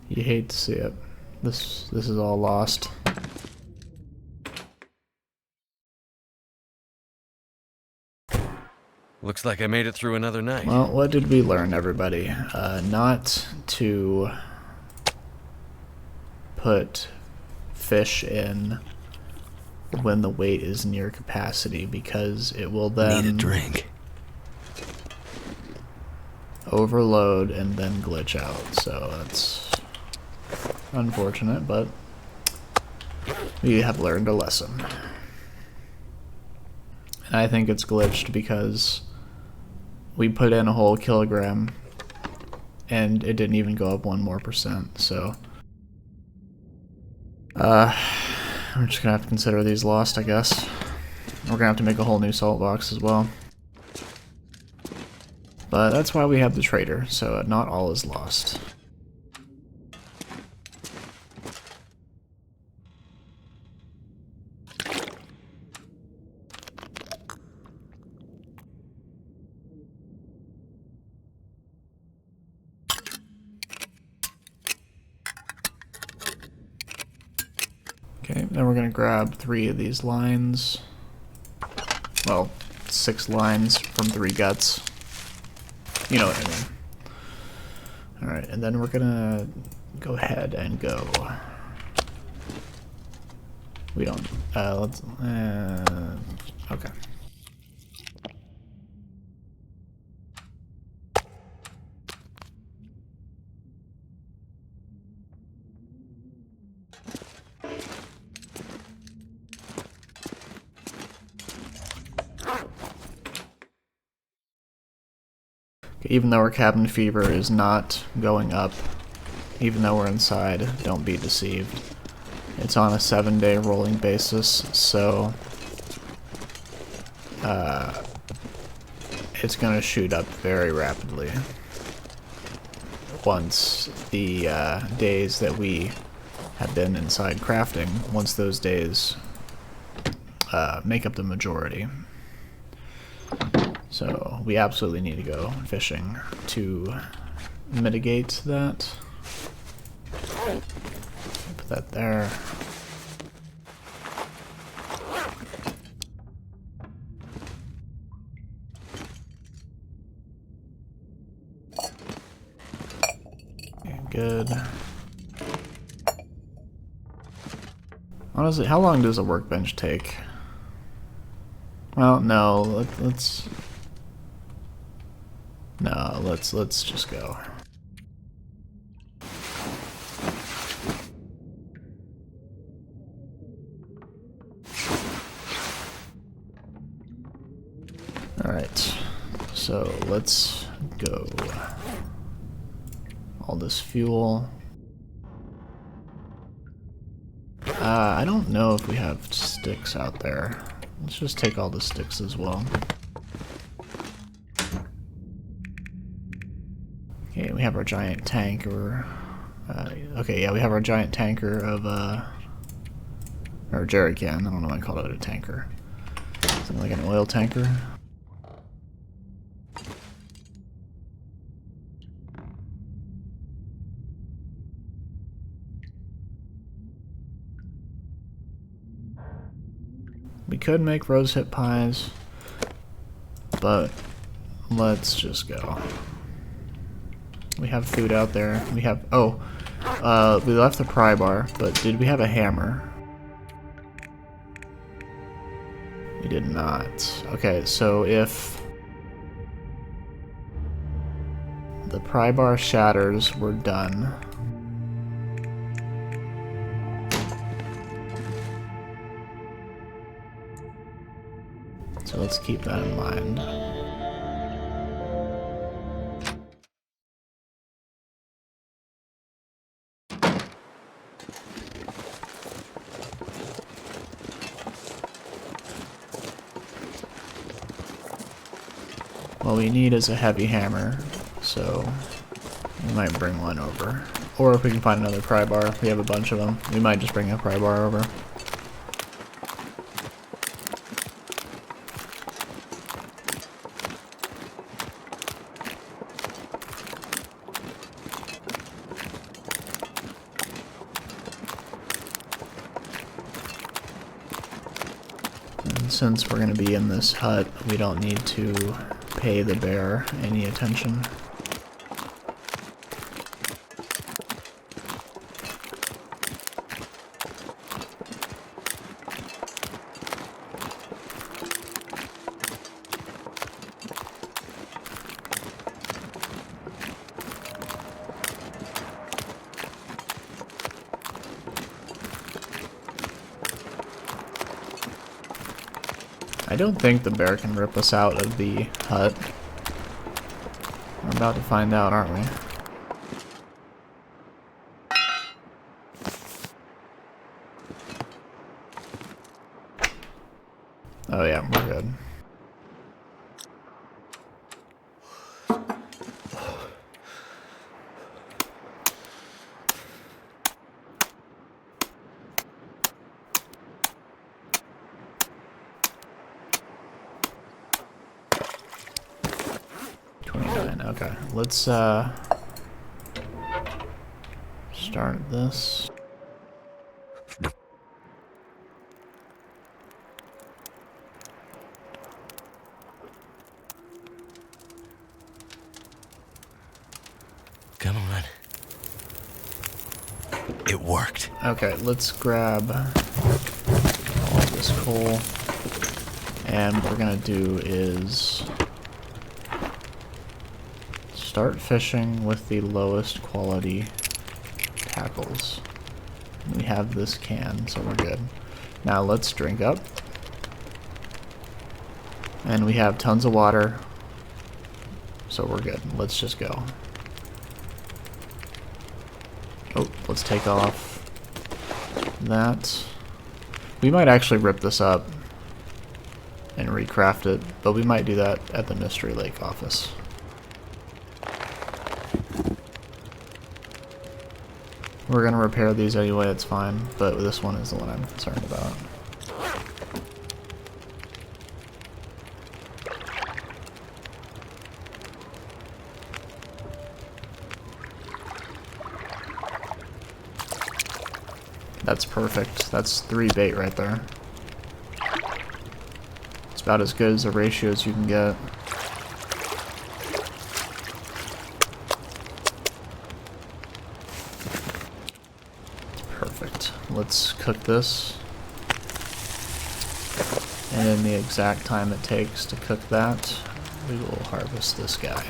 You hate to see it. This is all lost. Looks like I made it through another night. Well, what did we learn, everybody? Not to put fish in when the weight is near capacity, because it will then Need a drink. overload and then glitch out. So that's unfortunate, but we have learned a lesson. And I think it's glitched because we put in a whole kilogram and it didn't even go up 1 more %. So we're just gonna have to consider these lost, I guess. We're gonna have to make a whole new salt box as well. But that's why we have the trader, so not all is lost. Okay, then we're going to grab 3 of these lines. Well, 6 lines from 3 guts. You know what I mean. Alright, and then we're going to go ahead and go. We don't, let's, okay. Even though our cabin fever is not going up, even though we're inside, don't be deceived. It's on a 7-day rolling basis, so it's going to shoot up very rapidly once the days that we have been inside crafting, once those days make up the majority. So we absolutely need to go fishing to mitigate that. Put that there. Okay, good. Honestly, how long does a workbench take? Well, no, let's just go. Alright, so let's go. All this fuel. I don't know if we have sticks out there. Let's just take all the sticks as well. Okay, we have our giant tanker. Okay, yeah, we have our giant tanker of, or jerry can. I don't know why I called it a tanker. Something like an oil tanker. We could make rosehip pies, but let's just go. We have food out there. We have, oh, we left the pry bar, but did we have a hammer? We did not. Okay, so if the pry bar shatters were done. So let's keep that in mind. What we need is a heavy hammer, so we might bring one over. Or if we can find another pry bar, we have a bunch of them, we might just bring a pry bar over. And since we're going to be in this hut, we don't need to pay the bear any attention. I don't think the bear can rip us out of the hut. We're about to find out, aren't we? Oh yeah, we're good. Okay, let's start this. Come on. It worked. Okay, let's grab all this coal. And what we're gonna do is start fishing with the lowest quality tackles. We have this can, so we're good. Now let's drink up. And we have tons of water, so we're good. Let's just go. Oh, let's take off that. We might actually rip this up and recraft it, but we might do that at the Mystery Lake office. We're gonna repair these anyway, it's fine, but this one is the one I'm concerned about. That's perfect. That's 3 bait right there. It's about as good as the ratios you can get. Perfect. Let's cook this. And in the exact time it takes to cook that, we will harvest this guy.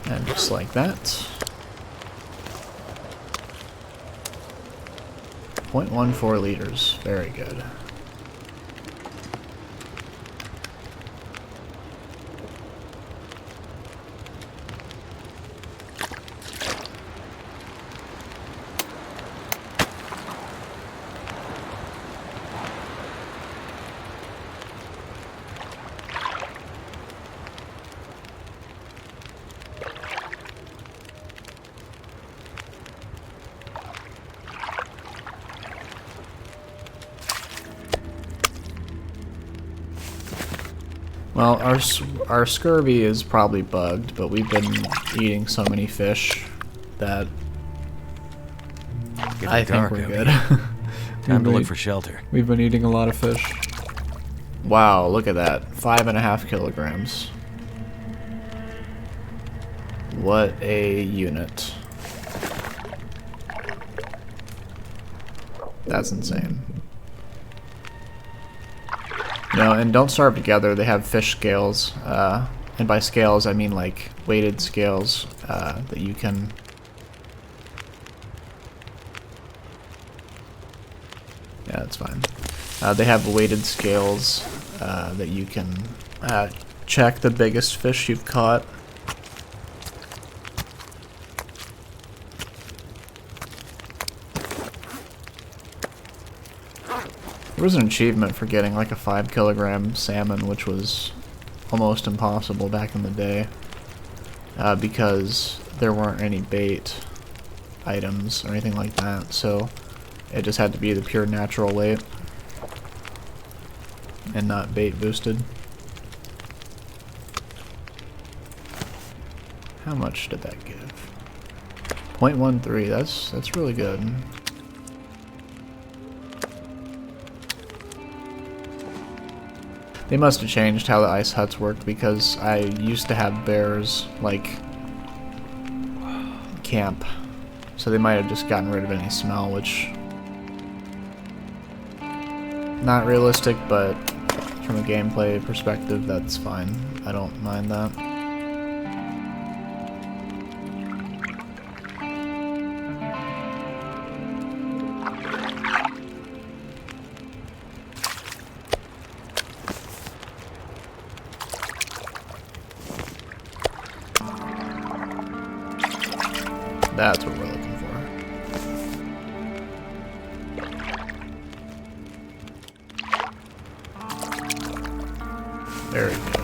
And just like that. 0.14 liters. Very good. Well, our scurvy is probably bugged, but we've been eating so many fish that I think we're good. Time to look for shelter. We've been eating a lot of fish. Wow, look at that. 5.5 kilograms. What a unit. That's insane. No, and don't starve together. They have fish scales, and by scales I mean like weighted scales that you can. Yeah, that's fine. They have weighted scales that you can check the biggest fish you've caught. There was an achievement for getting like a 5-kilogram salmon, which was almost impossible back in the day because there weren't any bait items or anything like that, so it just had to be the pure natural weight and not bait boosted. How much did that give? 0.13, that's really good. They must have changed how the ice huts worked, because I used to have bears, like, camp. So they might have just gotten rid of any smell, which... not realistic, but from a gameplay perspective, that's fine. I don't mind that. That's what we're looking for. Very good.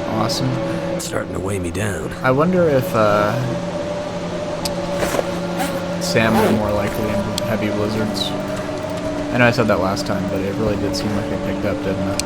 Awesome. It's starting to weigh me down. I wonder if salmon are more likely in heavy blizzards. I know I said that last time, but it really did seem like they picked up, didn't it?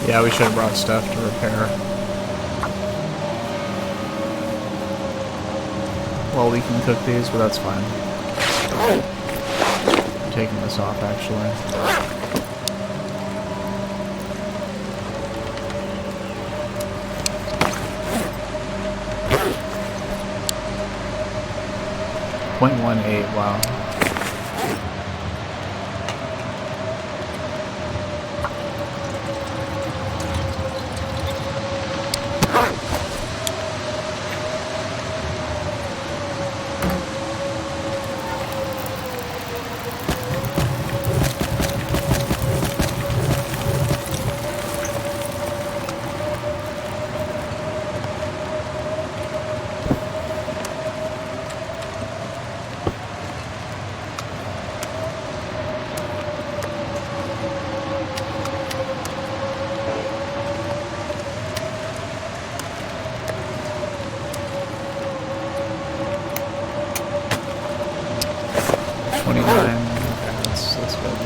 Yeah, we should have brought stuff to repair. Well, we can cook these, but that's fine. I'm taking this off, actually. .18, wow. That's good.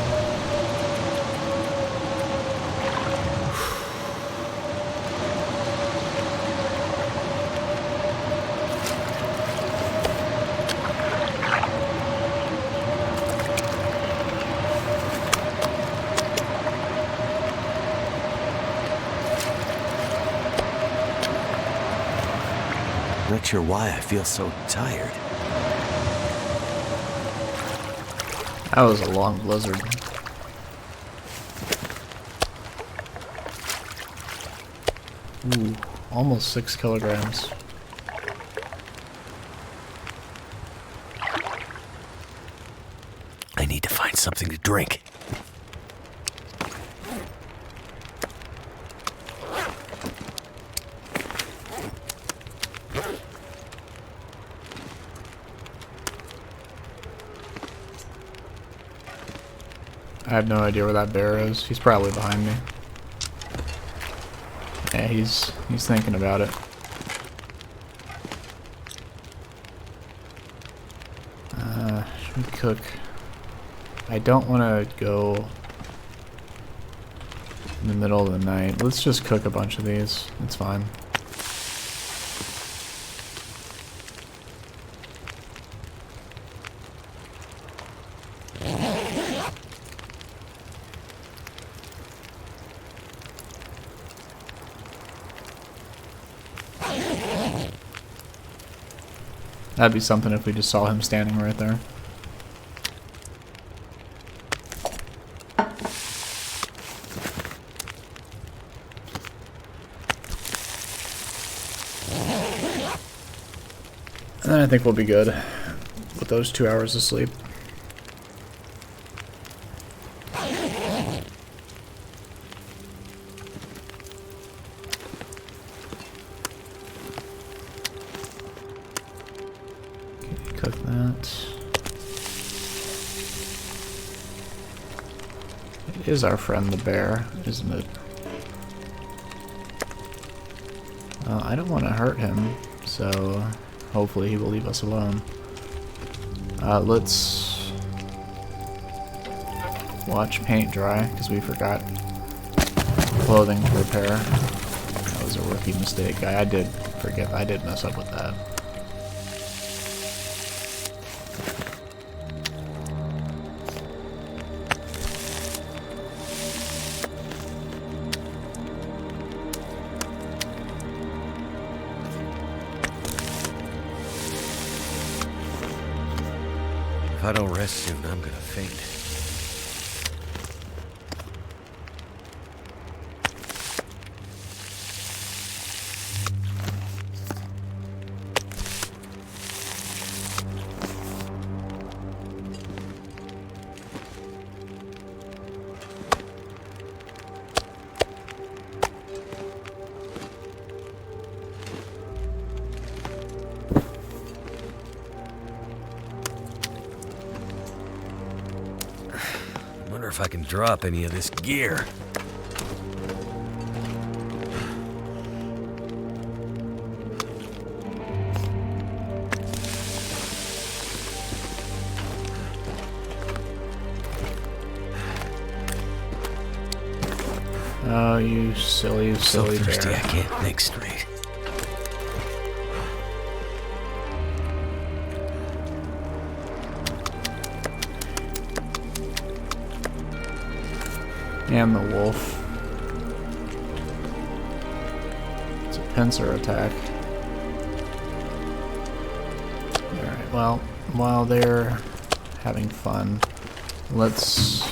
Not sure why I feel so tired. That was a long blizzard. Ooh, almost 6 kilograms. something to drink. I have no idea where that bear is. He's probably behind me. Yeah, he's thinking about it. Should we cook? I don't want to go in the middle of the night. Let's just cook a bunch of these. It's fine. That'd be something if we just saw him standing right there. And then I think we'll be good with those 2 hours of sleep. Cook that. It is our friend the bear, isn't it? I don't want to hurt him, so hopefully he will leave us alone. Let's watch paint dry, because we forgot clothing to repair. That was a rookie mistake. I did forget. I did mess up with that. If I don't rest soon, I'm gonna faint. Wonder if I can drop any of this gear. Oh, you silly So thirsty bear. I can't think straight. And the wolf. It's a pincer attack. Alright, well, while they're having fun, let's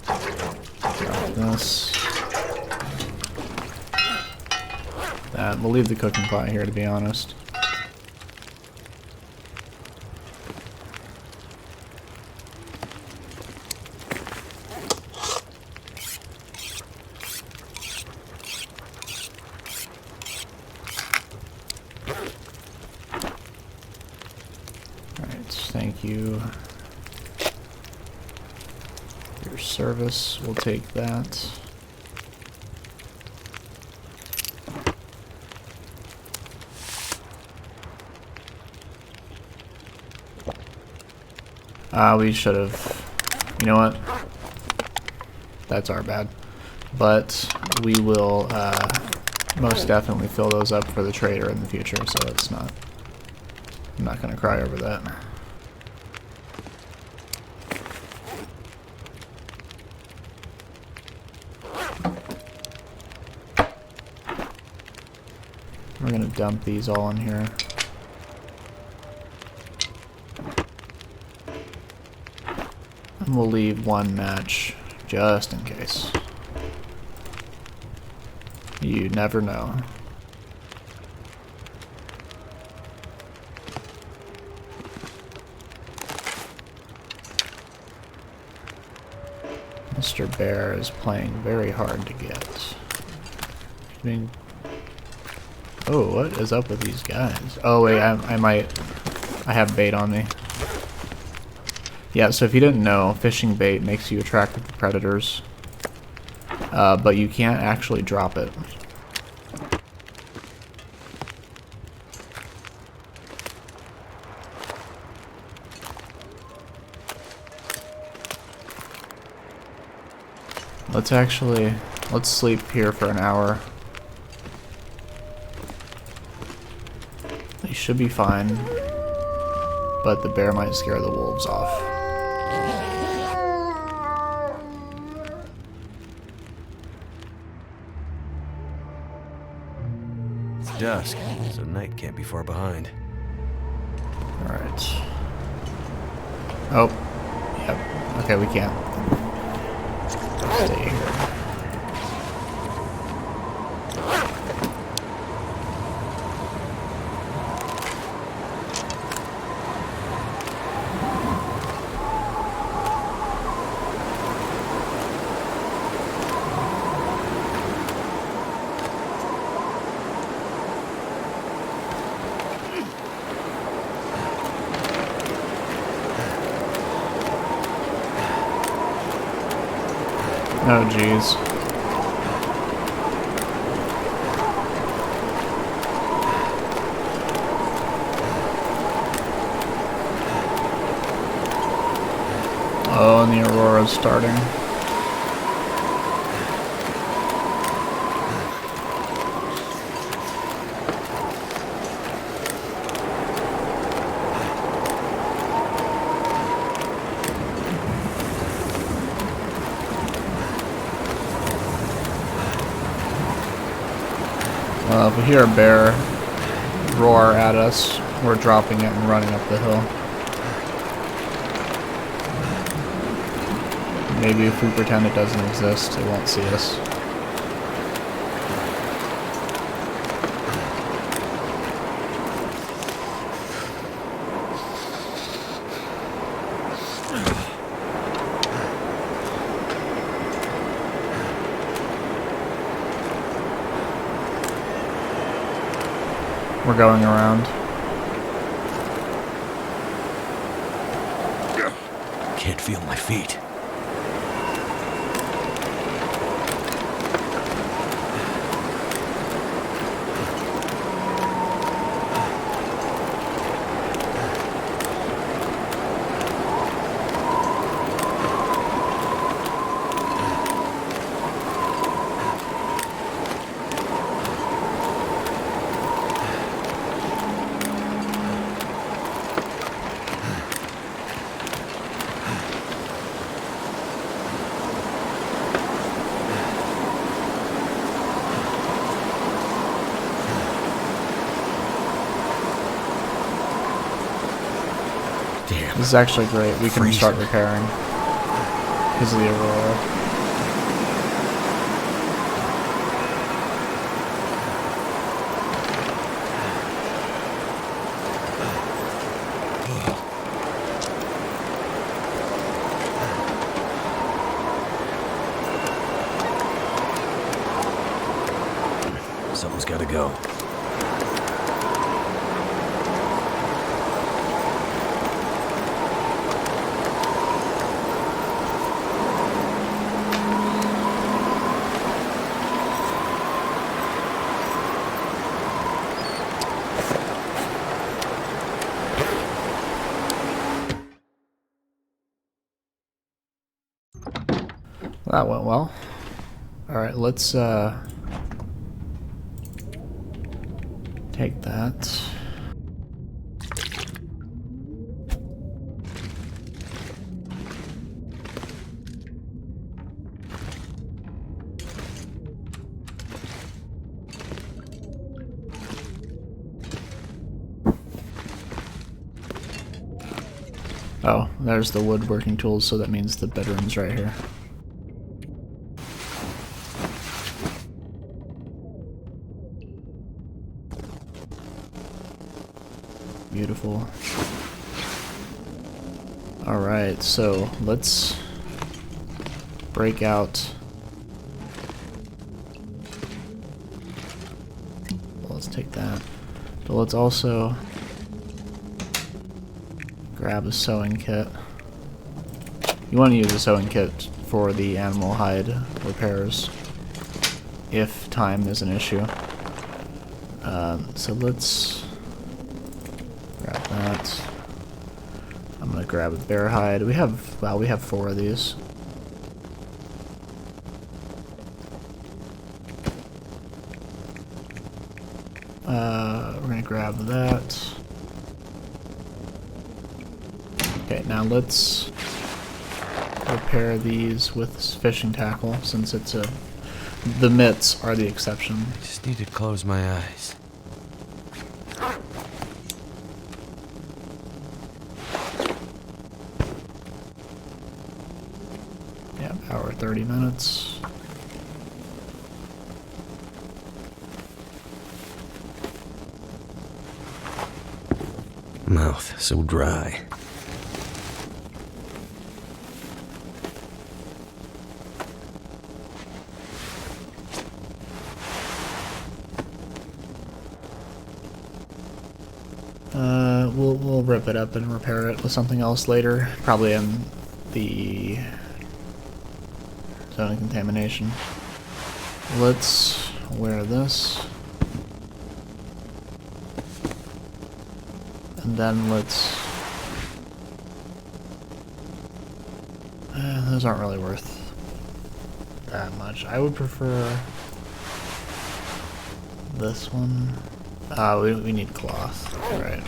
drop this. That. We'll leave the cooking pot here, to be honest. Thank you. Your service, we'll take that. We should have, you know what? That's our bad. But we will most definitely fill those up for the trader in the future, so it's not, I'm not gonna cry over that. We're gonna dump these all in here. And we'll leave one match just in case. You never know. Mr. Bear is playing very hard to get. I mean, oh, what is up with these guys? Oh wait, I have bait on me. Yeah, so if you didn't know, fishing bait makes you attractive to predators, but you can't actually drop it. Let's sleep here for an hour. They should be fine, but the bear might scare the wolves off. It's dusk, so night can't be far behind. Alright. Oh. Yep. Okay, we can't. Stay here. Oh, jeez. Oh, and the aurora's starting. If we hear a bear roar at us, we're dropping it and running up the hill. Maybe if we pretend it doesn't exist, it won't see us. We're going around. Can't feel my feet. This is actually great. We can start repairing because of the aurora. Someone's gotta go. That went well. Alright, let's take that. Oh, there's the woodworking tools, so that means the bedroom's right here. Beautiful. Alright, so let's break out. Well, let's take that. But let's also grab a sewing kit. You want to use a sewing kit for the animal hide repairs if time is an issue. So let's grab that. I'm gonna grab a bear hide. We have 4 of these. We're gonna grab that. Okay, now let's repair these with fishing tackle, since it's the mitts are the exception. Just need to close my eyes. Yeah, hour 30 minutes. Mouth so dry. We'll rip it up and repair it with something else later, probably in the Zone of Contamination. Let's wear this. And then let's... those aren't really worth that much. I would prefer this one. We need cloth. Right.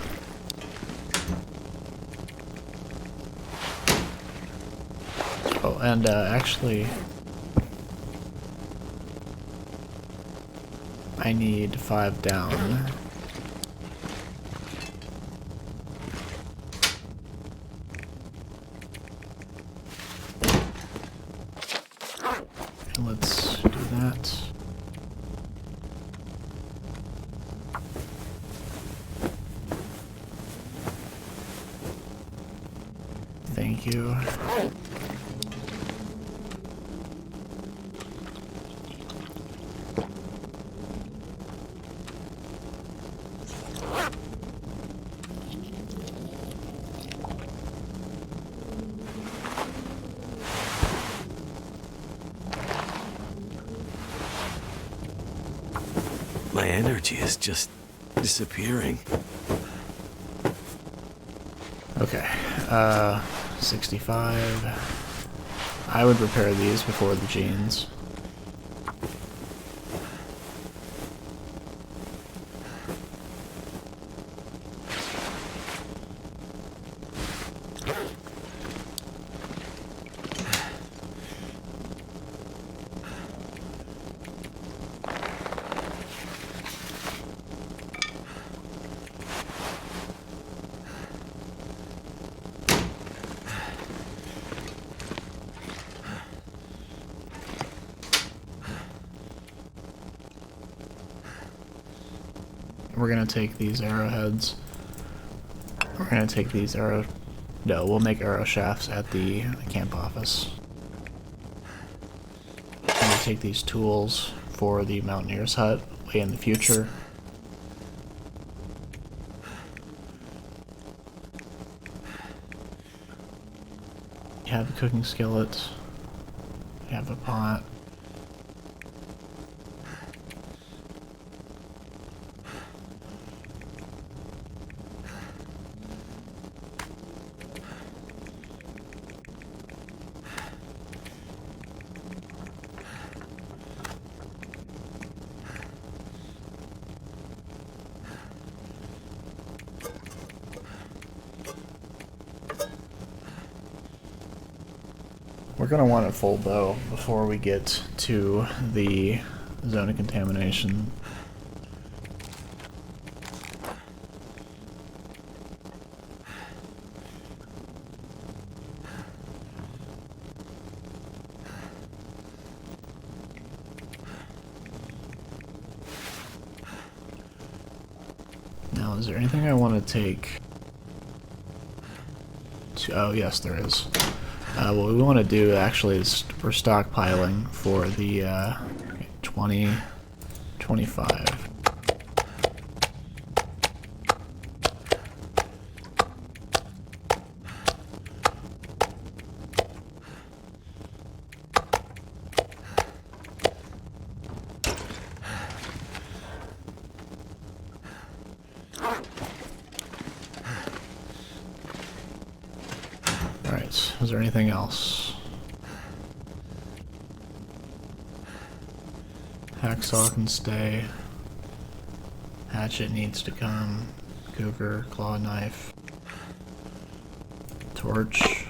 Oh, and actually, I need 5 down. And let's do that. Thank you. My energy is just disappearing. Okay, 65. I would repair these before the jeans. We're gonna take these arrowheads. We're gonna take these No, we'll make arrow shafts at the camp office. We're gonna take these tools for the mountaineer's hut way in the future. You have a cooking skillet. You have a pot. We're going to want a full bow before we get to the Zone of Contamination. Now, is there anything I want to take? Oh, yes, there is. What we want to do actually is we're stockpiling for the 20, 25. Alright, is there anything else? Hacksaw can stay. Hatchet needs to come. Cougar, claw knife. Torch.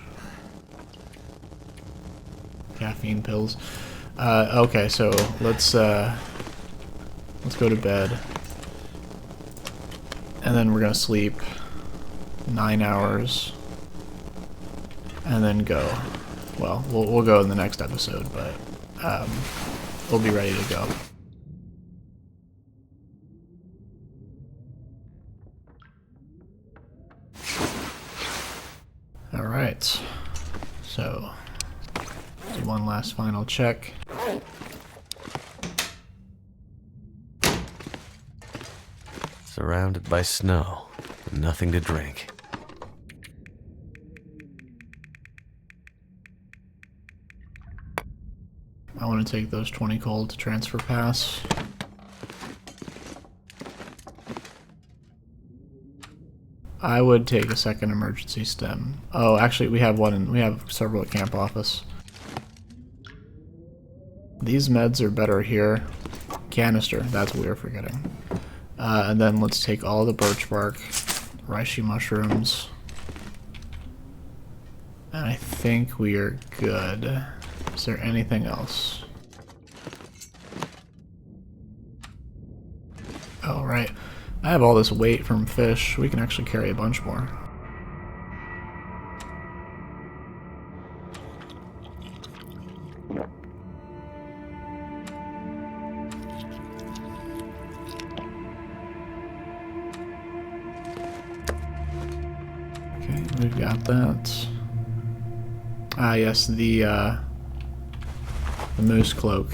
Caffeine pills. Okay, so let's go to bed. And then we're gonna sleep 9 hours. And then go. Well, we'll go in the next episode, but we'll be ready to go. Alright. So, do one last final check. Surrounded by snow, and nothing to drink. I want to take those 20 coal to transfer pass. I would take a second emergency stem. Oh, actually, we have one. We have several at camp office. These meds are better here. Canister. That's what we were forgetting. And then let's take all the birch bark, reishi mushrooms, and I think we are good. Is there anything else? Oh, right. I have all this weight from fish. We can actually carry a bunch more. Okay, we've got that. Ah, yes, the Moose Cloak.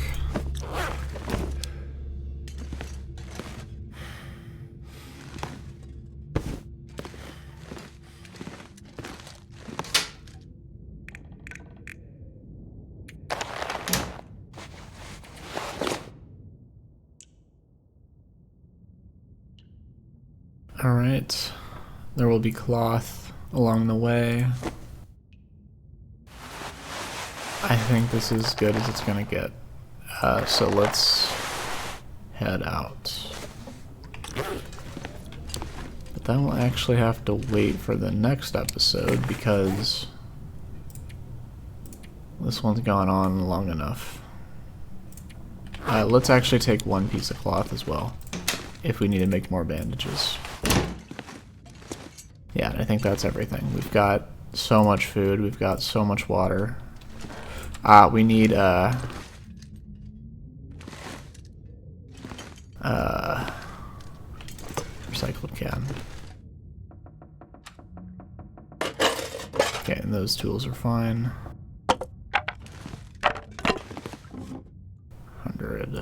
Alright, there will be cloth along the way. I think this is as good as it's gonna get. So let's head out. But then we'll actually have to wait for the next episode because this one's gone on long enough. Let's actually take one piece of cloth as well, if we need to make more bandages. Yeah, I think that's everything. We've got so much food, we've got so much water. We need recycled can. Okay, and those tools are fine. 100.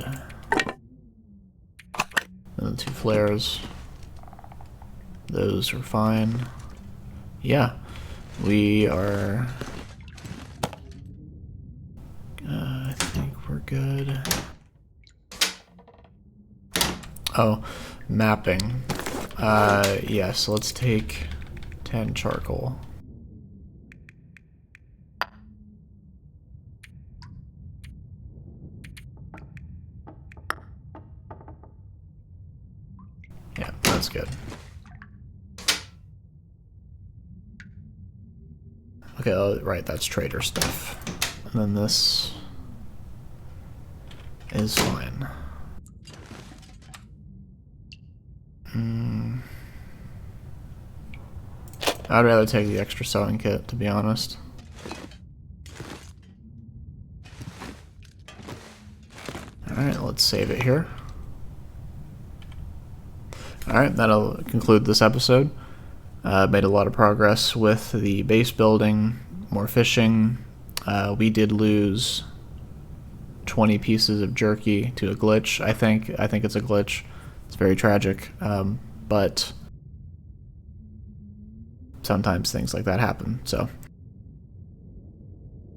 And the 2 flares. Those are fine. Yeah, we are... I think we're good. Oh, mapping. Yes, let's take 10 charcoal. Yeah, that's good. Okay, oh, right, that's trader stuff. And then this is fine. I'd rather take the extra sewing kit, to be honest. Alright, let's save it here. Alright, that'll conclude this episode. Made a lot of progress with the base building. more fishing. We did lose 20 pieces of jerky to a glitch. I think it's a glitch. It's very tragic, but sometimes things like that happen. So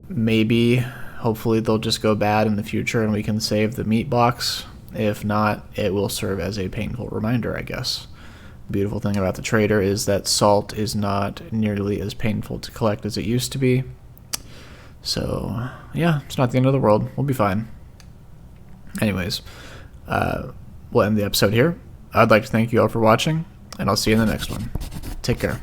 maybe, hopefully, they'll just go bad in the future and we can save the meat box. If not, it will serve as a painful reminder, I guess. The beautiful thing about the trader is that salt is not nearly as painful to collect as it used to be. So, yeah, it's not the end of the world. We'll be fine. Anyways, we'll end the episode here. I'd like to thank you all for watching, and I'll see you in the next one. Take care.